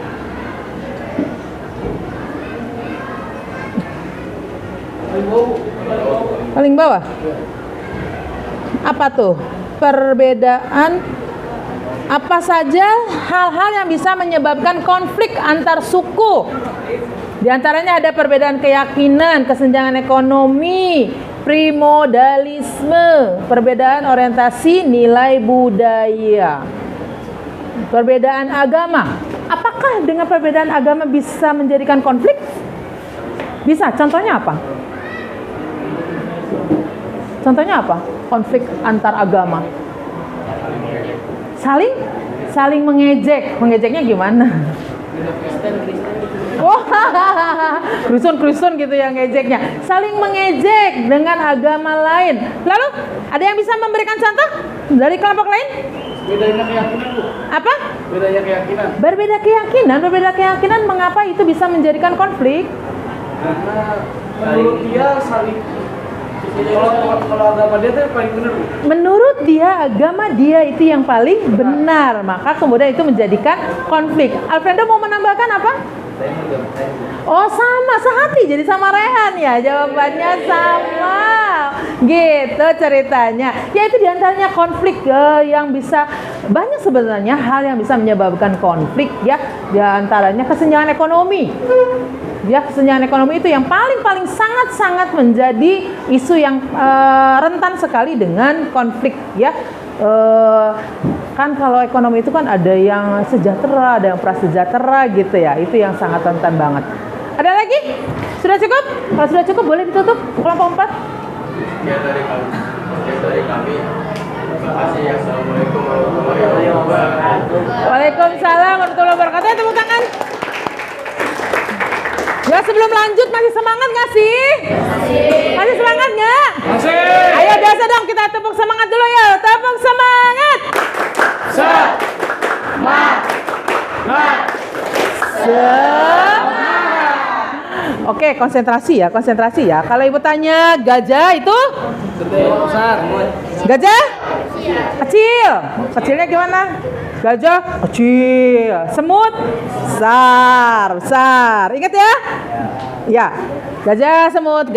Paling bawah. Apa tuh? Perbedaan apa saja hal-hal yang bisa menyebabkan konflik antar suku? Di antaranya ada perbedaan keyakinan, kesenjangan ekonomi, primodalisme, perbedaan orientasi nilai budaya, perbedaan agama. Apakah dengan perbedaan agama bisa menjadikan konflik? Bisa. Contohnya apa? Contohnya apa? Konflik antar agama. Saling mengejek. Mengejeknya gimana? Oh, Kristen gitu yang ngejeknya. Saling mengejek dengan agama lain. Lalu ada yang bisa memberikan contoh dari kelompok lain? Bedanya keyakinan, Bu. Apa? Bedanya keyakinan. Berbeda keyakinan. Mengapa itu bisa menjadikan konflik? Karena menurut dia saling kalau agama dia itu paling benar, Bu. Menurut dia agama dia itu yang paling benar, maka kemudian itu menjadikan konflik. Alfredo mau menambahkan apa? Oh sama, sehati jadi sama Rehan ya, jawabannya sama. Gitu ceritanya. Ya itu diantaranya konflik yang bisa banyak sebenarnya hal yang bisa menyebabkan konflik ya. Diantaranya kesenjangan ekonomi. Ya kesenjangan ekonomi itu yang paling sangat menjadi isu yang rentan sekali dengan konflik ya. Kan kalau ekonomi itu kan ada yang sejahtera, ada yang prasejahtera gitu ya. Itu yang sangat rentan banget. Ada lagi? Sudah cukup? Kalau sudah cukup boleh ditutup kelompok 4. Sekian dari kami. Terima kasih. Assalamualaikum warahmatullahi wabarakatuh. Waalaikumsalam warahmatullahi wabarakatuh. Tepuk tangan. Ya sebelum lanjut masih semangat nggak sih? Masih semangat nggak? Masih. Ayo biasa dong kita tepuk semangat dulu ya. Tepuk semangat. Oke, konsentrasi ya. Kalau ibu tanya gajah itu? Besar. Gajah? Kecil. Kecilnya gimana? Gajah kecil. Semut? Besar. Ingat ya? Ya. Gajah semut.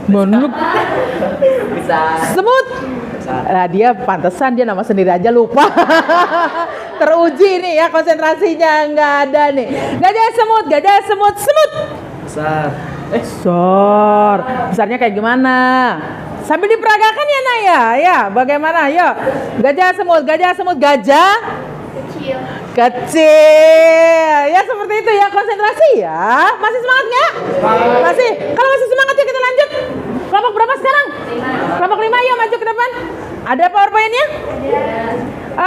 Menurut semut. Nah dia pantesan dia nama sendiri aja lupa. Teruji nih ya konsentrasinya nggak ada nih. Gajah semut. Besar. Besar. Besarnya kayak gimana? Sambil diperagakan ya Naya. Ya, bagaimana? Ayo. Gajah semut. Gajah kecil. Ya seperti itu ya konsentrasi ya. Masih semangat nggak? Masih. Kalau masih semangat ya kita lanjut. Kelompok berapa sekarang? 5. Kelompok 5 ya maju ke depan. Ada PowerPoint-nya?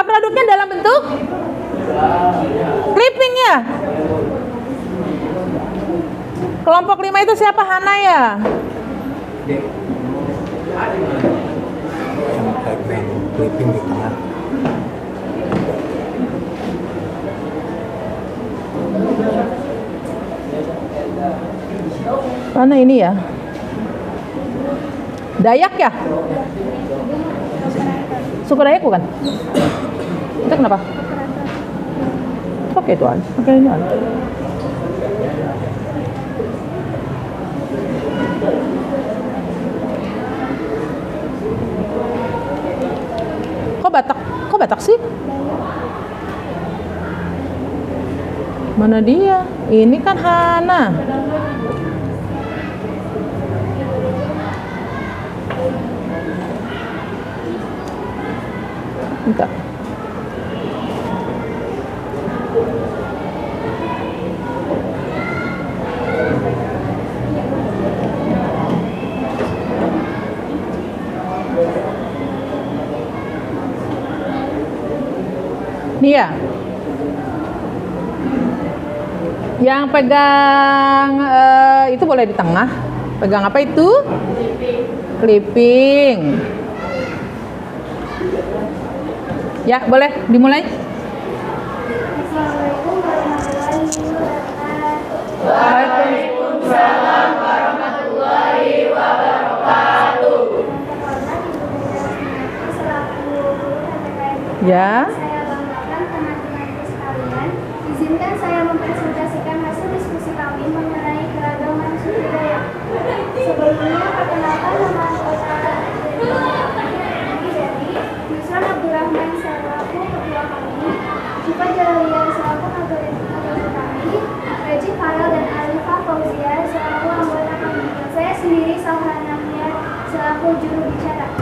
Produknya dalam bentuk clipping ya. Kelompok 5 itu siapa? Hana ya? Clipping di tengah. Mana ini ya? Dayak ya? Suku Dayak bukan? Itu kenapa? Oke tuan, oke ini an. Kok Batak sih? Mana dia? Ini kan Hana. Enggak. Nih ya. Yang pegang itu boleh di tengah. Pegang apa itu? Clipping. Ya, boleh dimulai. Assalamualaikum warahmatullahi wabarakatuh. Waalaikumsalam warahmatullahi wabarakatuh. Ya. Saya banggakan teman-temanku sekalian. Izinkan saya mempresentasikan hasil diskusi kami mengenai keragaman suku Dayak. Syifa Jalaliah selaku Nazatul Utami, Rejik Farel dan Alifah Fauzia selaku anggota panitia. Saya sendiri Salhanahnya selaku juru bicara.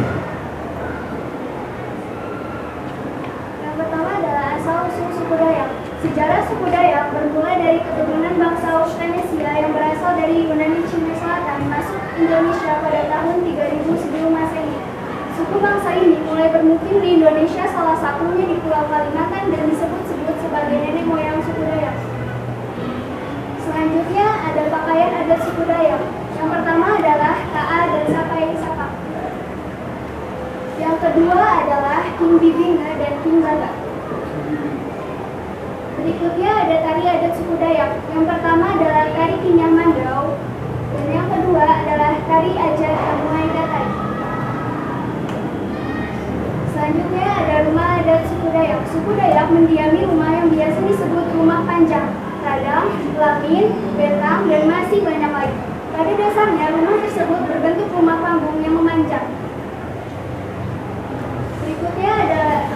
Yang pertama adalah asal-usul suku Dayak. Sejarah suku Dayak bermula dari keturunan bangsa Austronesia yang berasal dari Yunani Cina Selatan masuk Indonesia pada tahun 3000 sebelum Masehi. Suku bangsa ini mulai bermukim di Indonesia, salah satunya di Pulau Kalimantan dan disebut-sebut sebagai nenek moyang suku Dayak. Selanjutnya ada pakaian adat suku Dayak. Yang pertama adalah Ta'a dan Sapai Sapak. Yang kedua adalah King Bibinga dan King Baga. Berikutnya ada tari adat suku Dayak. Yang pertama adalah tari Kinyang Mandrau dan yang kedua adalah tari Ajar Kamungai Datai. Selanjutnya ada rumah adat suku Dayak. Suku Dayak mendiami rumah yang biasa disebut rumah panjang, radang, lamin, betang, dan masih banyak lagi. Pada dasarnya rumah tersebut berbentuk rumah panggung yang memanjang. Berikutnya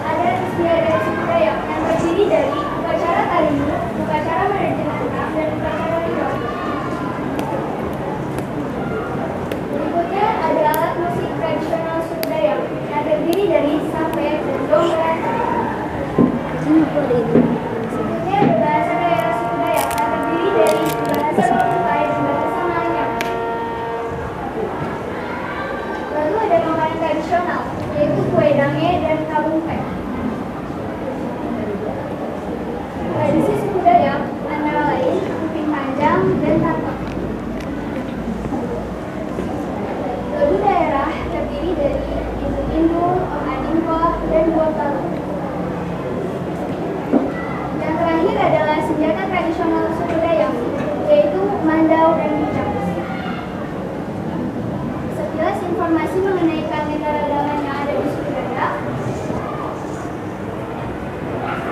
ada istiadat suku Dayak yang terdiri dari upacara tariu, upacara merejenantang, dan upacara riau. Berikutnya ada alat musik tradisional suku Dayak yang terdiri dari sape dan dongkrak. Berikutnya ada bahasa daerah suku Dayak yang terdiri dari bahasa Lokai dan bahasa Melayu. Lalu ada makanan tradisional yaitu kue dange dan kabungpe. Tradisi suku Dayak antara lain kuping panjang dan tapak. Lagu daerah terdiri dari induk-induk, adingkok, dan buah talu. Yang terakhir adalah senjata tradisional suku Dayak, yaitu mandau dan bijak. Sekilas informasi mengenai keanekaragaman yang ada di suku Dayak.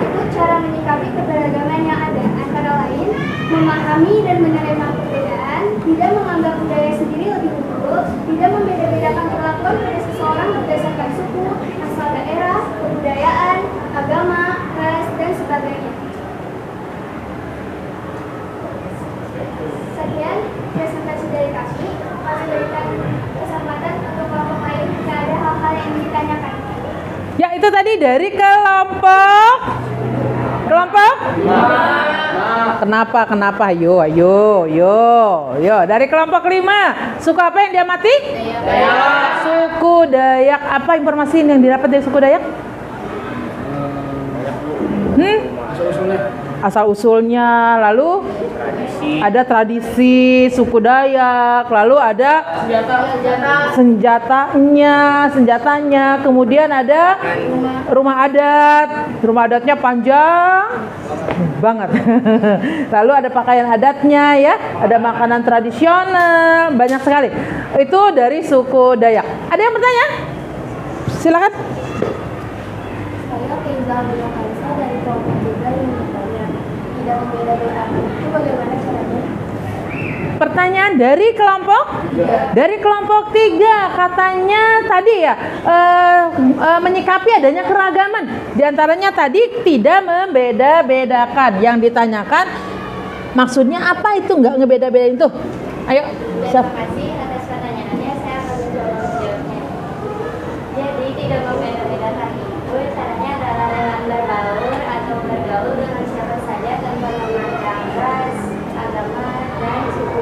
Itu cara menyikapi keberagaman yang ada, antara lain memahami dan menerima perbedaan, tidak menganggap budaya sendiri lebih unggul, tidak membeda-bedakan perlakuan pada seseorang berdasarkan suku, asal daerah, kebudayaan, agama, ras, dan sebagainya. Sekian presentasi dari kami. Kami berikan kesempatan untuk kelompok lain jika ada hal-hal yang ingin ditanyakan. Ya, itu tadi dari kelompok Kenapa? Yo. Dari kelompok 5. Suku apa yang diamati? Dayak. Suku Dayak. Apa informasi yang didapat dari suku Dayak? Asal-usulnya, lalu ada tradisi suku Dayak, lalu ada senjatanya, kemudian ada rumah adatnya panjang banget. Lalu ada pakaian adatnya ya, ada makanan tradisional, banyak sekali. Itu dari suku Dayak. Ada yang bertanya? Silakan. Saya Kenza Abdullah Kaisa dari kelompok 3 yang bertanya, tidak membeda-bedakan itu bagaimana caranya? Pertanyaan dari kelompok? Dari kelompok 3 katanya tadi ya menyikapi adanya keragaman. Di antaranya tadi tidak membeda-bedakan. Yang ditanyakan maksudnya apa itu nggak ngebeda-bedain tuh? Ayo. Terima kasih atas pertanyaannya, saya akan menjawabnya. Jadi tidak membeda-bedakan itu caranya adalah dengan berbaur atau bergaul dengan siapa saja tanpa memandang ras, agama, dan suku.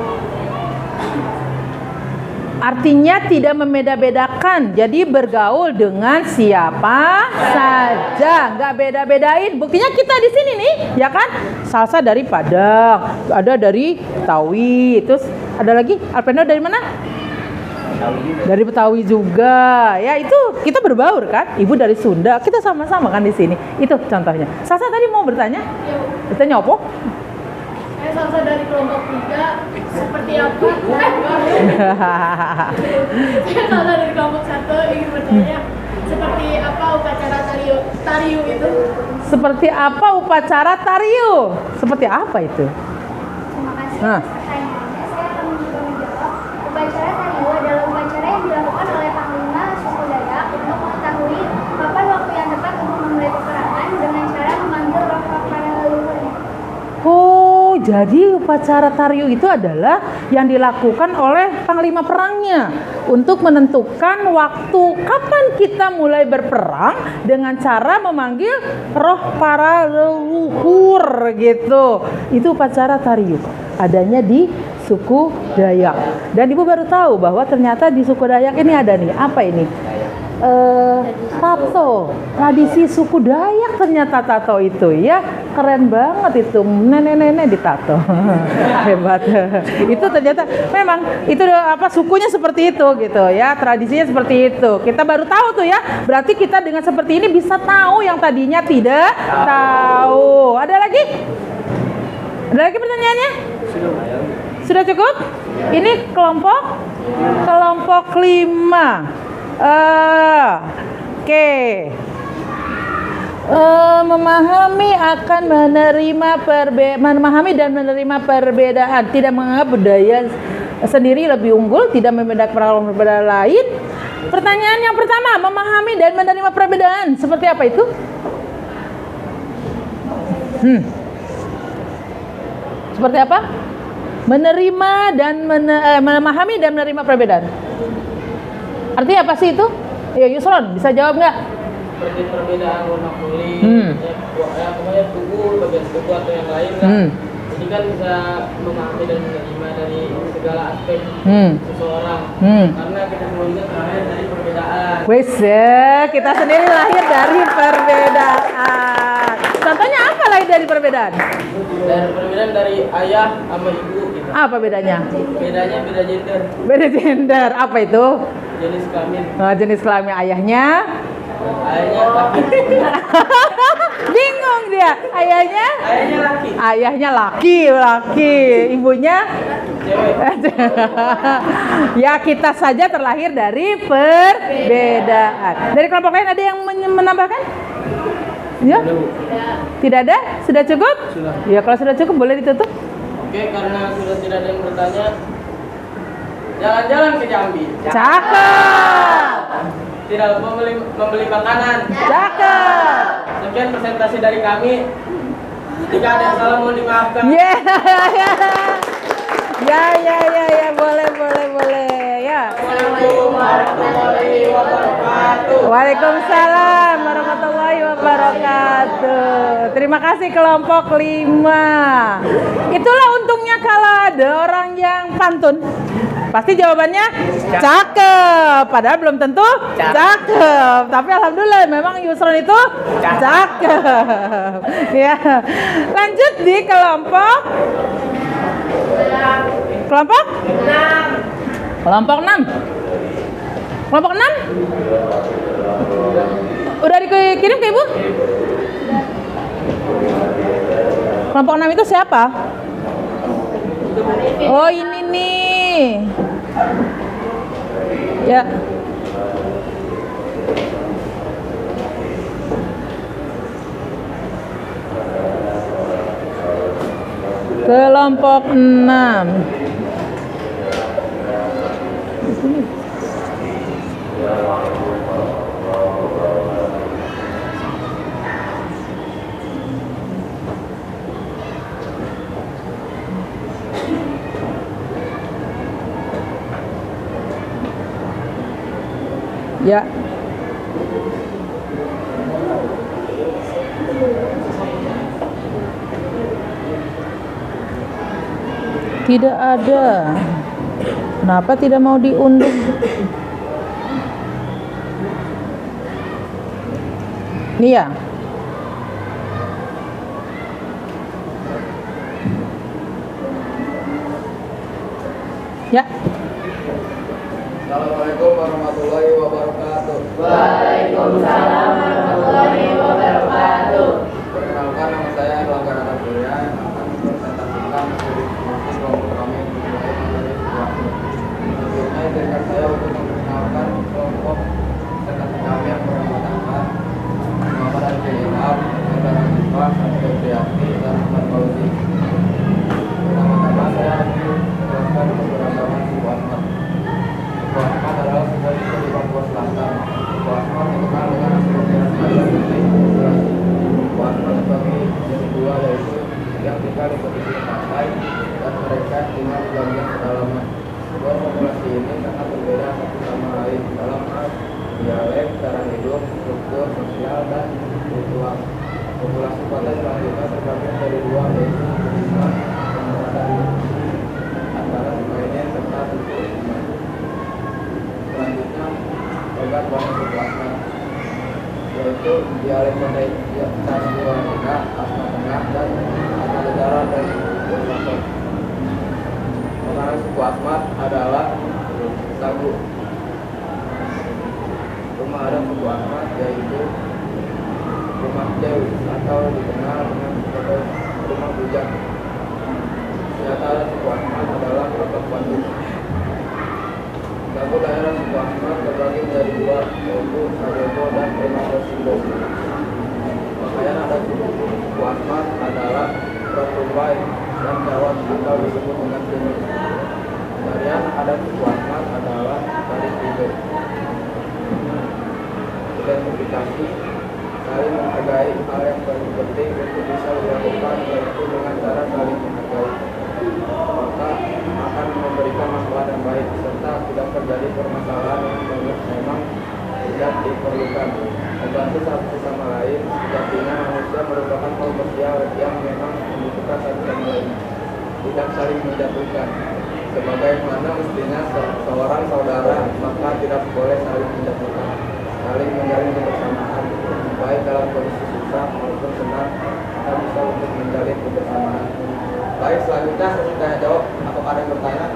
Artinya tidak membeda-bedakan. Jadi bergaul dengan siapa saja, nggak beda-bedain. Buktinya kita di sini nih, ya kan? Salsa dari Padang, ada dari Betawi, terus ada lagi Alpeno dari mana? Dari Betawi juga. Ya itu kita berbaur kan? Ibu dari Sunda, kita sama-sama kan di sini. Itu contohnya. Salsa tadi mau bertanya? Bertanya apa? Salsa dari kelompok 3 seperti apa? Salsa dari kelompok 1 ingin bertanya seperti apa upacara tariu itu? Seperti apa upacara tariu? Seperti apa itu? Terima kasih atas pertanyaannya. Saya akan mencoba menjawab. Upacara tariu adalah upacara yang dilakukan oleh Panglima suku Dayak untuk mengetahui kapan waktu yang tepat untuk memulai peperangan dengan cara memanggil roh jadi upacara Tariu itu adalah yang dilakukan oleh panglima perangnya untuk menentukan waktu kapan kita mulai berperang dengan cara memanggil roh para leluhur gitu. Itu upacara Tariu. Adanya di suku Dayak. Dan Ibu baru tahu bahwa ternyata di suku Dayak ini ada nih, apa ini? Tato, tradisi suku Dayak ternyata tato itu ya, keren banget itu, nenek-nenek ditato. Hebat. Itu ternyata memang itu apa, sukunya seperti itu gitu ya, tradisinya seperti itu. Kita baru tahu tuh ya, berarti kita dengan seperti ini bisa tahu yang tadinya tidak tahu. Ada lagi? Ada lagi pertanyaannya? Sudah cukup? Ini kelompok 5. Oke. Memahami akan memahami dan menerima perbedaan, tidak menganggap budaya sendiri lebih unggul, tidak membedakan perbedaan lain. Pertanyaan yang pertama, memahami dan menerima perbedaan seperti apa itu? Seperti apa? Menerima dan memahami dan menerima perbedaan. Artinya apa sih itu? Ya Yusron, bisa jawab nggak? Seperti perbedaan warna kulit, pokoknya tubuh, bagian tubuh atau yang lain lah. Jadi kan bisa memahami dan menerima dari segala aspek seseorang. Karena kita semua juga terlahir dari perbedaan. Wes ya, kita sendiri lahir dari perbedaan. Contohnya apa lahir dari perbedaan? Dari perbedaan dari ayah sama ibu gitu. Apa bedanya? Bedanya beda gender. Beda gender, apa itu? Jenis kelamin. Jenis kelamin ayahnya? Ayahnya laki. Bingung dia. Ayahnya? Ayahnya laki. Ayahnya laki. Ibunya? Cewek. Ya kita saja terlahir dari perbedaan. Dari kelompok lain ada yang menambahkan? Ya? Tidak ada? Sudah cukup? Sudah. Ya kalau sudah cukup boleh ditutup. Oke, karena sudah tidak ada yang bertanya, jalan-jalan ke Jambi. Cakep. Tidak lupa membeli makanan. Cakep. Sekian presentasi dari kami. Jika ada yang salah mohon dimaafkan. Ya, boleh ya. Assalamualaikum warahmatullahi wabarakatuh. Waalaikumsalam warahmatullahi wabarakatuh. Terima kasih kelompok 5. Itulah untungnya kalau ada orang yang pantun. Pasti jawabannya cakep. Padahal belum tentu cakep. Tapi alhamdulillah memang Yusron itu cakep. Ya. Lanjut di kelompok 6. Kelompok 6. Udah dikirim ke Ibu? Kelompok 6 itu siapa? Oh ini nih. Ya. Kelompok 6. Ya. Tidak ada. Kenapa tidak mau diunduh? Nih ya. Ya. Assalamualaikum warahmatullahi wabarakatuh. Waalaikumsalam warahmatullahi wabarakatuh. Perkenalkan, nama saya Erlangga Ratapurya yang akan mempresentasikan studi kelompok kami mulai dari waktu. Sebelumnya izinkan saya untuk memperkenalkan kelompok presentasi kami yang beranggotakan Muhammad Arifin Ilham, Saudara Hanifah, Saudara Priyati, dan Ahmad Fauzi. Pertama-tama saya ingin menjelaskan keberagaman suku Asmat. Suku Asmat adalah suku di Papua Selatan. Suku Asmat dikenal dengan hasil miras kayu putih. Suku Asmat terbagi menjadi dua, yaitu yang tinggal di pesisir pantai dan mereka tinggal di bagian pedalaman. Dua populasi ini sangat berbeda satu sama lain dalam hal dialek, cara hidup, struktur sosial, dan ritual. Populasi pantai selanjutnya terbagi dari dua, yaitu Islam yang berada di antara sungai serta suku Islam. Selanjutnya terdapat banyak suku Asmat, yaitu dialek Pandai Tasbiwanita, Asmat Tengah, dan Asmat Utara dan Selatan. Makanan suku Asmat adalah sagu. Rumah adat suku Asmat yaitu rumah Dewi atau dikenal dengan sebagai rumah bujang. Senjata adat suku Asmat adalah kapak batu. Lagu daerah suku Asmat terbagi menjadi dua, yaitu Sajogo dan Primoroshindo. Pakaian adat suku Asmat adalah Rotumbai dan Jawat atau disebut dengan Timur. Tarian adat suku Asmat adalah tari tiga. Identifikasi saling menghargai hal yang paling penting untuk bisa dilakukan, yaitu dengan cara saling menghargai, maka akan memberikan masalah yang baik serta tidak terjadi permasalahan yang memang tidak diperlukan. Membantu satu sama lain, sejatinya manusia merupakan kaum sosial yang memang membutuhkan satu sama lain, tidak saling menjatuhkan. Sebagaimana mestinya seorang saudara, maka tidak boleh saling menjatuhkan, saling menjalin kebersamaan, baik dalam kondisi susah maupun senang, kita bisa untuk menjalin kebersamaan. Baik, selanjutnya sesi tanya jawab. Apakah ada yang bertanya?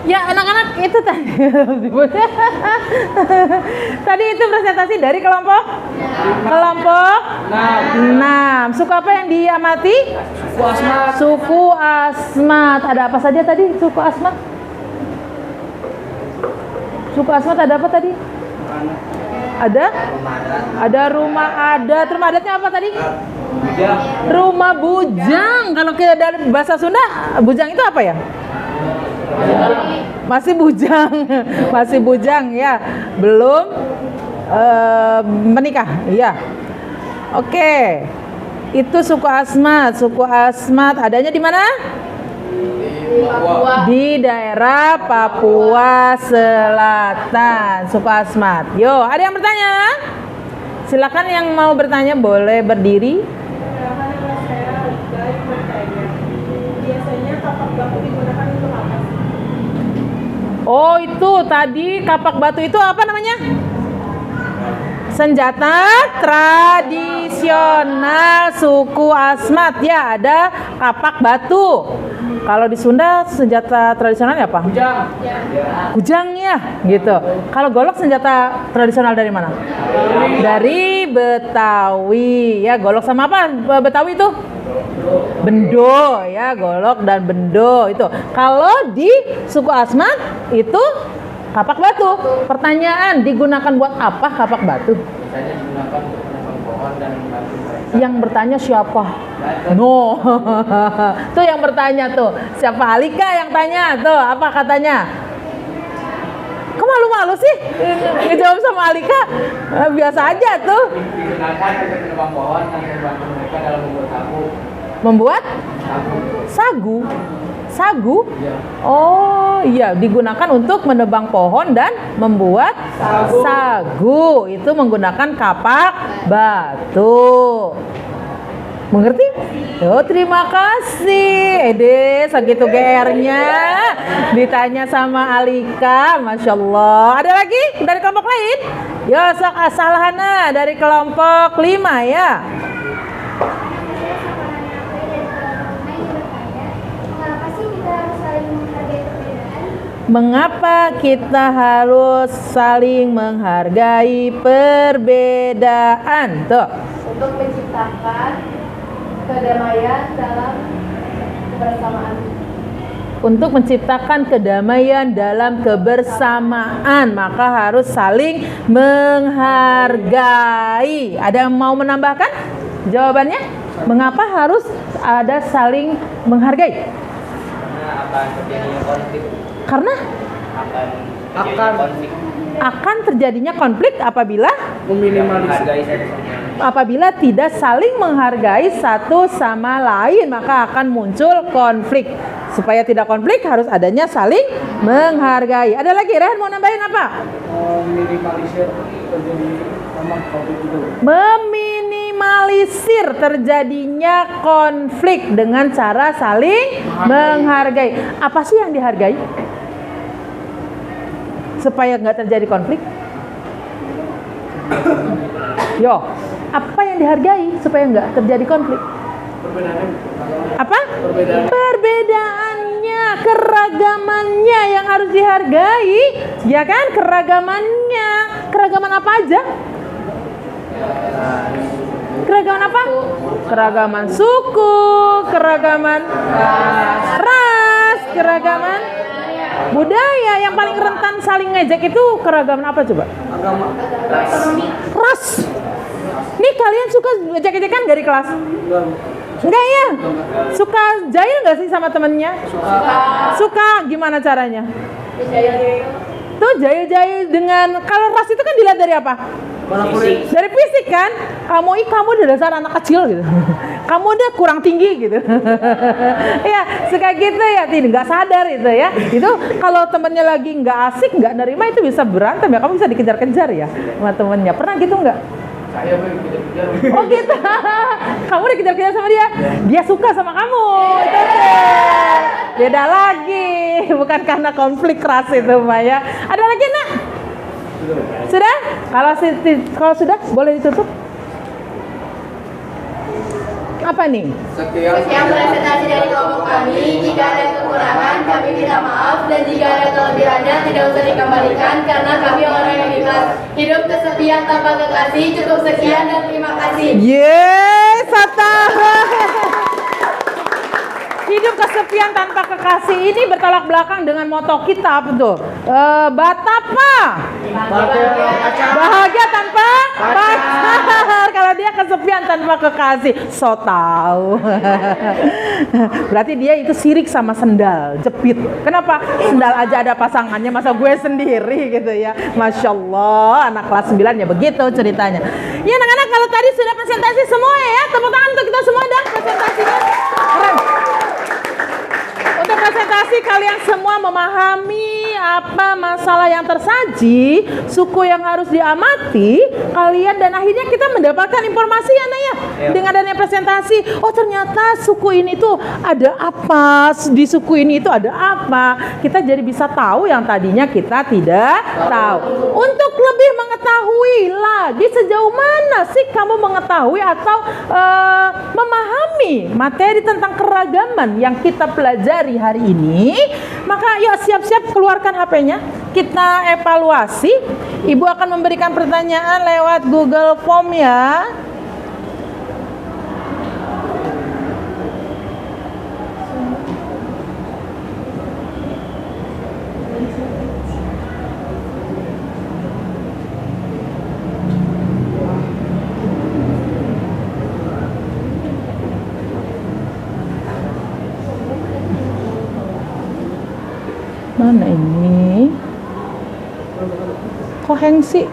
Ya, anak-anak itu tadi. Tadi itu presentasi dari kelompok 6. Suku apa yang diamati? Suku Asmat. Suku Asmat. Ada apa saja tadi suku Asmat? Suku Asmat ada apa tadi? Ada rumah adat. Rumah adatnya apa tadi? Rumah bujang. Kalau kita dari bahasa Sunda, bujang itu apa ya? Masih bujang. Masih bujang ya. Belum menikah. Iya. Oke. Itu suku Asmat. Suku Asmat adanya di mana? Di daerah Papua Selatan. Suku Asmat. Yo, ada yang bertanya? Silakan yang mau bertanya boleh berdiri. Nama saya Alika yang bertanya. Biasanya kapak batu digunakan untuk apa? Oh, itu tadi kapak batu itu apa namanya? Senjata tradisional suku Asmat ya, ada kapak batu. Kalau di Sunda senjata tradisionalnya apa? Kujang ya, gitu. Kalau golok senjata tradisional dari mana? Dari Betawi ya. Golok sama apa Betawi itu? Bendo ya, golok dan bendo itu. Kalau di suku Asmat itu kapak batu. Pertanyaan, digunakan buat apa kapak batu? Biasanya digunakan untuk menebang pohon dan membantu mereka. Yang bertanya siapa? No. Tuh yang bertanya tuh. Siapa? Alika yang tanya tuh. Apa katanya? Kok malu-malu sih? Ngejawab sama Alika? Biasa aja tuh. Digunakan untuk menebang pohon dan membantu mereka dalam membuat sagu. Membuat? Sagu. Sagu? Iya. Oh iya, digunakan untuk menebang pohon dan membuat sagu. Itu menggunakan kapak batu. Mengerti? Oh, terima kasih. Ede, segitu GR-nya. Ditanya sama Alika, Masya Allah. Ada lagi dari kelompok lain? Ya, Salahana dari kelompok 5 ya. Mengapa kita harus saling menghargai perbedaan? Tuh. Untuk menciptakan kedamaian dalam kebersamaan. Untuk menciptakan kedamaian dalam kebersamaan, maka harus saling menghargai. Ada yang mau menambahkan jawabannya? Mengapa harus ada saling menghargai? Karena akan terjadinya konflik. Karena akan terjadinya konflik apabila Meminimalisir. Menghargai satu sama lain. Apabila tidak saling menghargai satu sama lain, maka akan muncul konflik. Supaya tidak konflik harus adanya saling menghargai. Ada lagi, Rehan mau nambahin apa? Minimalisir terjadi konflik itu. Meminimalisir terjadinya konflik dengan cara saling menghargai. Apa sih yang dihargai? Supaya nggak terjadi konflik. Yo, apa yang dihargai supaya nggak terjadi konflik? Apa? Perbedaannya, keragamannya yang harus dihargai, ya kan? Keragamannya, keragaman apa aja? Keragaman apa? Keragaman suku, keragaman ras, keragaman budaya. Yang paling rentan saling ngejek itu keragaman apa coba? Agama. Ras. Nih kalian suka ejek-ejekan dari kelas? Enggak ya? Suka jahil nggak sih sama temennya? Suka. Gimana caranya? Tuh jahil-jahil dengan, kalau ras itu kan dilihat dari apa? Dari fisik kan? Kamu udah dasar anak kecil gitu. Kamu udah kurang tinggi gitu. Ya suka gitu ya, tidak sadar itu ya. Itu kalau temennya lagi nggak asik, nggak nerima, itu bisa berantem ya. Kamu bisa dikejar-kejar ya sama temennya. Pernah gitu nggak? Saya dikejar-kejar. Oh gitu. Kamu dikejar-kejar sama dia. Dia suka sama kamu. Itu beda lagi. Bukan karena konflik ras itu, Maya. Ada lagi, Nak? Sudah? Kalau sudah, boleh ditutup. Apa nih? Sekian presentasi dari kelompok kami. Jika ada kekurangan, kami minta maaf. Dan jika ada kelebihannya, tidak usah dikembalikan. Karena kami orang yang ikhlas. Hidup kesepian tanpa kekasih. Cukup sekian dan terima kasih. Yes, Sata. Hidup kesepian tanpa kekasih ini bertolak belakang dengan moto kita, betul. Batapa. Bahagia tanpa pacar. Kalau dia kesepian tanpa kekasih, so tahu. Berarti dia itu sirik sama sendal, jepit. Kenapa? Sendal aja ada pasangannya, masa gue sendiri gitu ya. Masya Allah, anak kelas 9 ya begitu ceritanya. Ya anak-anak, kalau tadi sudah presentasi semua ya, tepuk tangan untuk kita semua dah presentasinya. Keren. Untuk presentasi kalian semua memahami apa masalah yang tersaji, suku yang harus diamati, kalian, dan akhirnya kita mendapatkan informasi ya Naya. Dengan adanya presentasi, oh ternyata suku ini tuh ada apa, di suku ini itu ada apa. Kita jadi bisa tahu yang tadinya kita tidak tahu. Untuk lebih mengetahui lagi sejauh mana sih kamu mengetahui atau memahami materi tentang keragaman yang kita pelajari hari ini, maka yuk siap-siap keluarkan HP-nya. Kita evaluasi. Ibu akan memberikan pertanyaan lewat Google Form ya. Mana ini? Kok hang sih?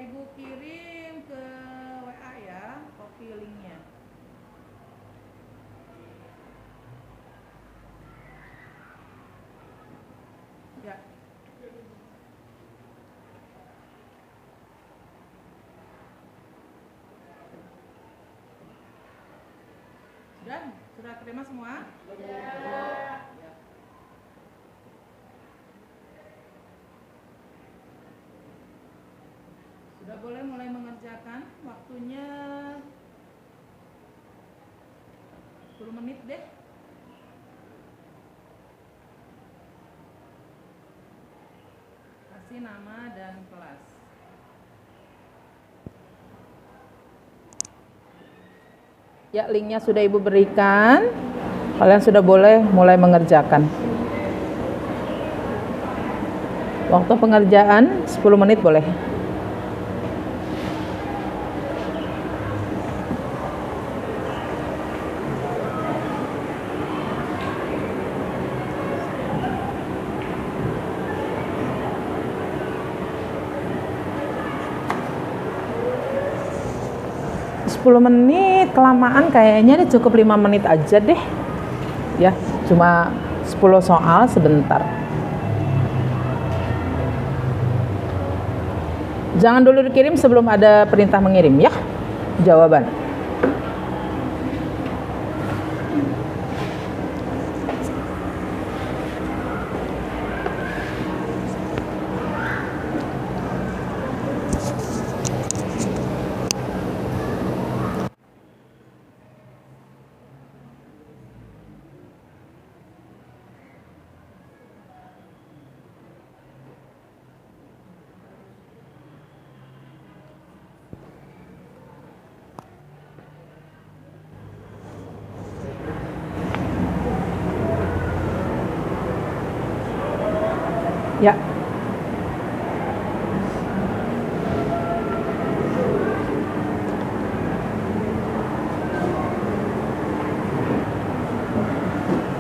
Ibu kirim ke WA ya, copy linknya. Ya. Sudah terima semua? Sudah boleh mulai mengerjakan. Waktunya 10 menit deh. Kasih nama dan kelas. Ya, linknya sudah Ibu berikan. Kalian sudah boleh mulai mengerjakan. Waktu pengerjaan 10 menit boleh. Sepuluh menit kelamaan, kayaknya ini cukup 5 menit aja deh ya, cuma 10 soal sebentar. Jangan dulu dikirim sebelum ada perintah mengirim ya jawaban. Ya.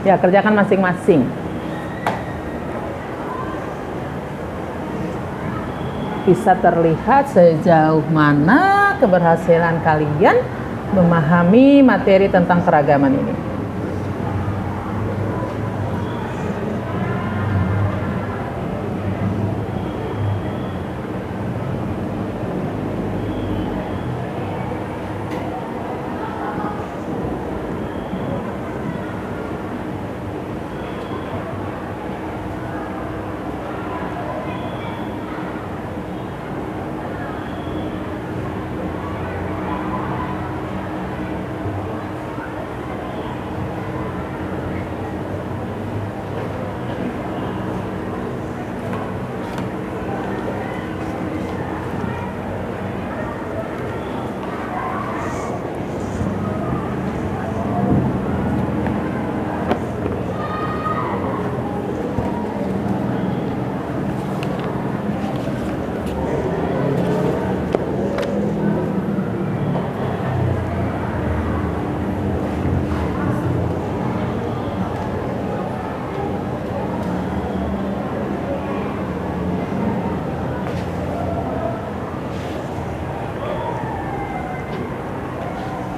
Ya, kerjakan masing-masing. Bisa terlihat sejauh mana keberhasilan kalian memahami materi tentang keragaman ini.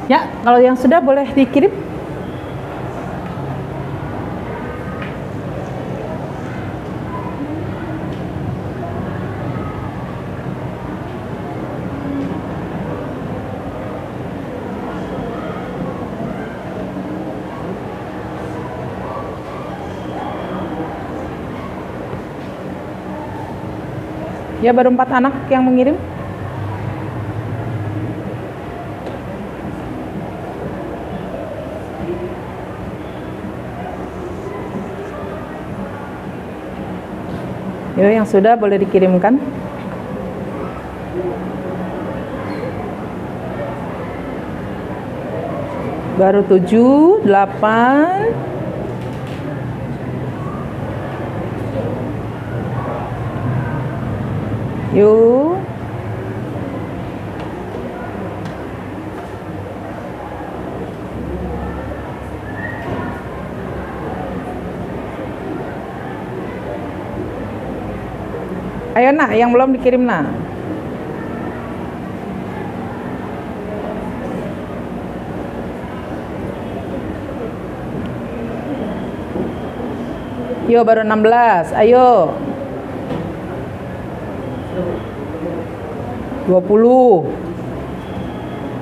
Ya, kalau yang sudah boleh dikirim. Ya, baru 4 anak yang mengirim. Yuk, yang sudah boleh dikirimkan. Baru 7, 8. Yuk. Ayo nak, yang belum dikirim nak. Yo baru 16. Ayo. 20.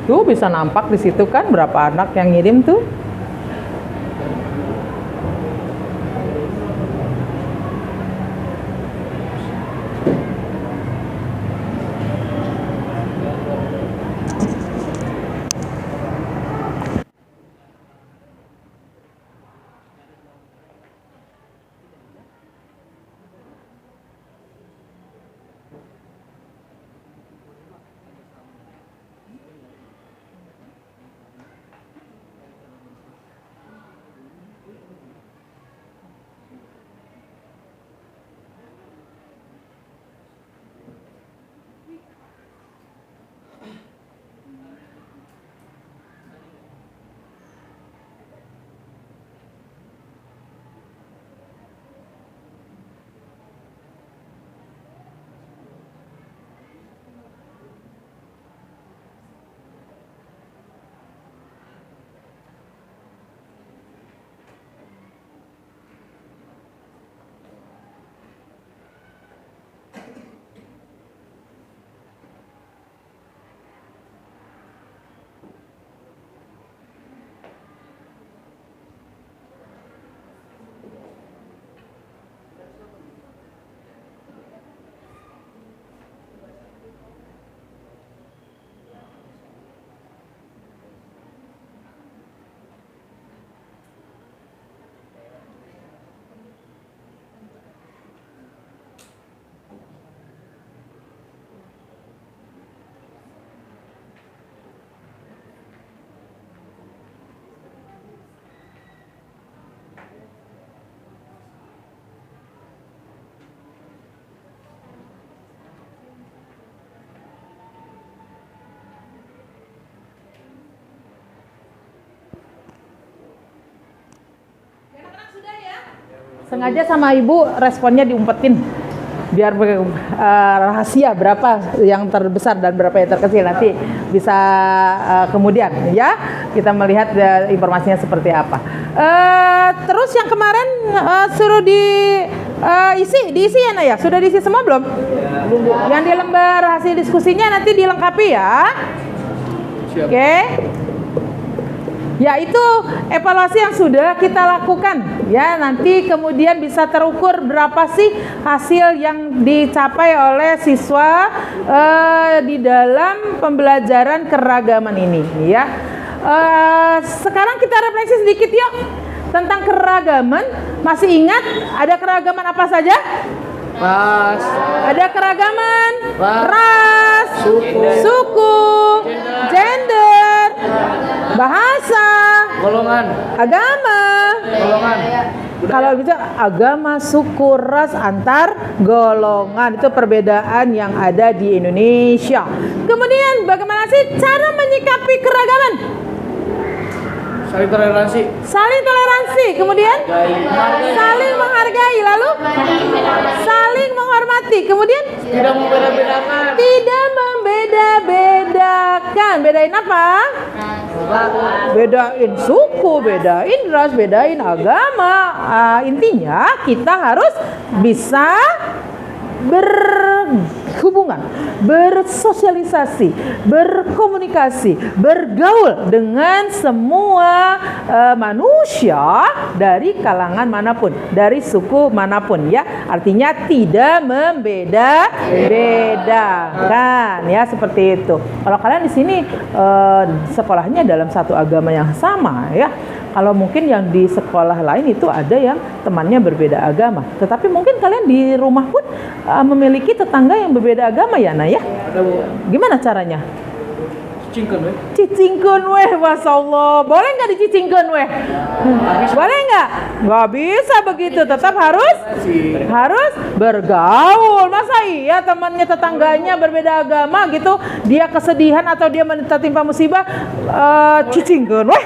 Tuh bisa nampak di situ kan berapa anak yang ngirim tuh. Sengaja sama ibu responnya diumpetin biar rahasia berapa yang terbesar dan berapa yang terkecil, nanti bisa kemudian ya kita melihat informasinya seperti apa. Terus yang kemarin suruh diisi ya Naya, sudah diisi semua belum? Yang di lembar hasil diskusinya nanti dilengkapi ya. Oke. Ya itu evaluasi yang sudah kita lakukan ya, nanti kemudian bisa terukur berapa sih hasil yang dicapai oleh siswa di dalam pembelajaran keragaman ini ya. Sekarang kita refleksi sedikit yuk tentang keragaman. Masih ingat ada keragaman apa saja? Ras. Ada keragaman ras, suku, gender, bahasa, golongan, agama, golongan. Kalau bisa agama, suku, ras, antar golongan, itu perbedaan yang ada di Indonesia. Kemudian bagaimana sih cara menyikapi keragaman? Saling toleransi. Saling toleransi, kemudian saling menghargai, lalu saling menghormati, kemudian Tidak membeda-bedakan. tidak membeda-bedakan. Bedain apa? Bedain suku, bedain ras, bedain agama. Intinya kita harus bisa berhubungan, bersosialisasi, berkomunikasi, bergaul dengan semua manusia dari kalangan manapun, dari suku manapun ya. Artinya tidak membeda-bedakan ya, seperti itu. Kalau kalian di sini sekolahnya dalam satu agama yang sama ya. Kalau mungkin yang di sekolah lain itu ada yang temannya berbeda agama. Tetapi mungkin kalian di rumah pun memiliki tetangga yang berbeda agama ya, Nah ya? Gimana caranya? Cicingkeun weh. Cicingkeun weh, Masya Allah. Boleh nggak dicicingkeun weh? Boleh nggak? Nggak bisa begitu. Tetap harus bergaul. Masa iya temannya tetangganya berbeda agama gitu, dia kesedihan atau dia tertimpa musibah, cicingkeun weh.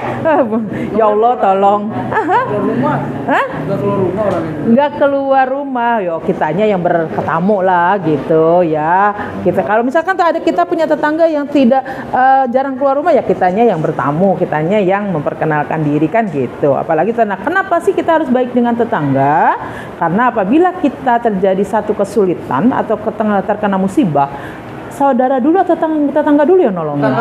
Ya Allah tolong. Keluar rumah. Hah? Nggak keluar rumah orang itu. Nggak keluar rumah, yo kitanya yang berketamu lah gitu ya. Kita kalau misalkan tuh ada kita punya tetangga yang tidak jarang keluar rumah ya kitanya yang bertamu, kitanya yang memperkenalkan diri kan gitu. Apalagi kenapa sih kita harus baik dengan tetangga? Karena apabila kita terjadi satu kesulitan atau terkena musibah, saudara dulu atau tetangga dulu yang nolongin?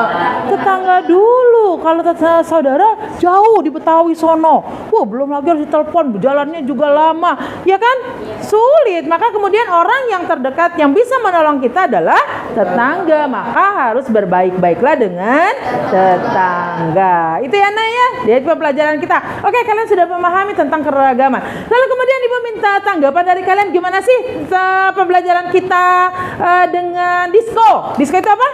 Tetangga dulu. Kalau saudara jauh di Betawi sono, wah belum lagi harus ditelepon, jalannya juga lama, ya kan? Sulit. Maka kemudian orang yang terdekat yang bisa menolong kita adalah tetangga. Maka harus berbaik-baiklah dengan tetangga. Itu ya Nak ya. Jadi pembelajaran kita. Oke, kalian sudah memahami tentang keragaman. Lalu kemudian Ibu minta tanggapan dari kalian gimana sih pembelajaran kita dengan disko. Disko itu apa?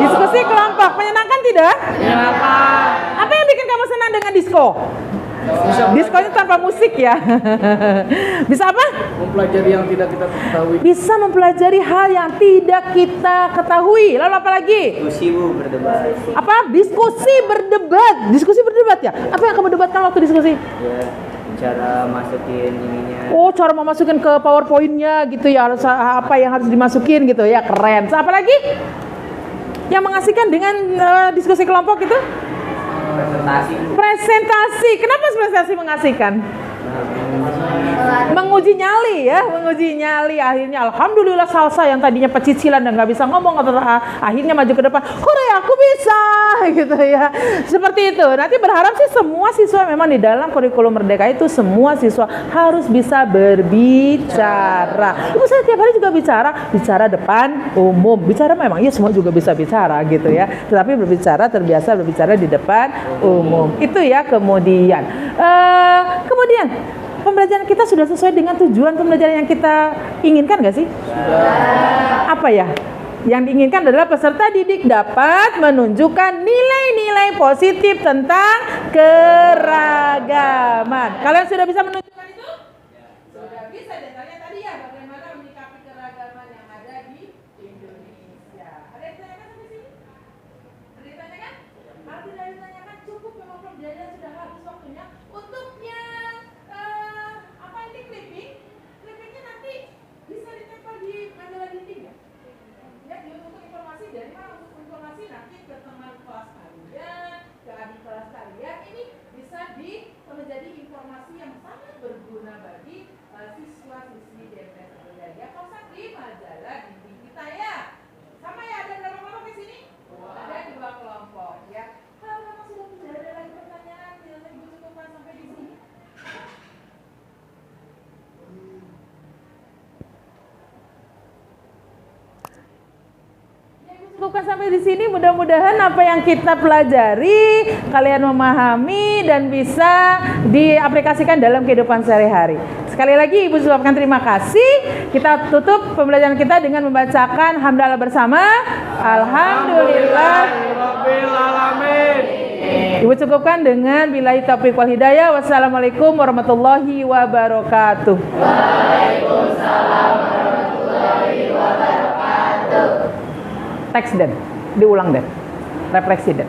Diskusi kelompok. Menyenangkan tidak? Menyenangkan. Apa yang bikin kamu senang dengan disko? Diskonya tanpa musik ya. Bisa apa? Mempelajari yang tidak kita ketahui. Bisa mempelajari hal yang tidak kita ketahui. Lalu apa lagi? Diskusi Bu, berdebat. Apa? Diskusi berdebat. Diskusi berdebat ya? Apa yang kamu debatkan waktu diskusi? Ya, cara masukin ininya. Oh, cara memasukin ke PowerPoint-nya gitu ya. Apa yang harus dimasukin gitu ya. Keren. Apa lagi? Yang mengasihkan dengan diskusi kelompok itu? Presentasi. Kenapa presentasi mengasihkan? Menguji nyali ya, menguji nyali. Akhirnya alhamdulillah Salsa yang tadinya pecicilan dan nggak bisa ngomong akhirnya maju ke depan. Hore, aku bisa gitu ya. Seperti itu. Nanti berharap sih semua siswa memang di dalam kurikulum Merdeka itu semua siswa harus bisa berbicara. Ibu saya tiap hari juga bicara depan umum. Bicara memang ya semua juga bisa bicara gitu ya. Tetapi terbiasa berbicara di depan umum. Itu ya kemudian pembelajaran kita sudah sesuai dengan tujuan pembelajaran yang kita inginkan gak sih? Sudah. Apa ya? Yang diinginkan adalah peserta didik dapat menunjukkan nilai-nilai positif tentang keragaman. Kalian sudah bisa menunjukkan itu? Sudah bisa. Dasarnya tadi ya bagaimana menyikapi keragaman yang ada di Indonesia. Ada yang ditanyakan sampai sini? Ada yang ditanyakan? Kalau tidak ditanyakan cukup memang pembelajaran sudah habis waktunya. Untuk yang clippingnya nanti bisa ditempel di majalah dinding ya? Ya, untuk informasi dari mana? Untuk informasi nanti ke teman kelas kalian, ke adik kelas kalian, ini bisa menjadi informasi yang sangat berguna bagi siswa-siswi DMTS Sriwijaya Kosak di majalah dinding kita ya. Sama ya, ada berapa kelompok di sini? Ada 2 kelompok ya. Kalau memang sudah tidak ada lagi pertanyaan, tidak Ibu cukupkan sampai di sini. Cukupkan sampai di sini. Mudah-mudahan apa yang kita pelajari kalian memahami dan bisa diaplikasikan dalam kehidupan sehari-hari. Sekali lagi Ibu ucapkan terima kasih. Kita tutup pembelajaran kita dengan membacakan hamdalah bersama. Alhamdulillahirabbil alamin. Ibu cukupkan dengan billahi taufiq wal hidayah. Wassalamualaikum warahmatullahi wabarakatuh. Waalaikumsalam warahmatullahi wabarakatuh. Teks dan diulang dan refleksi dan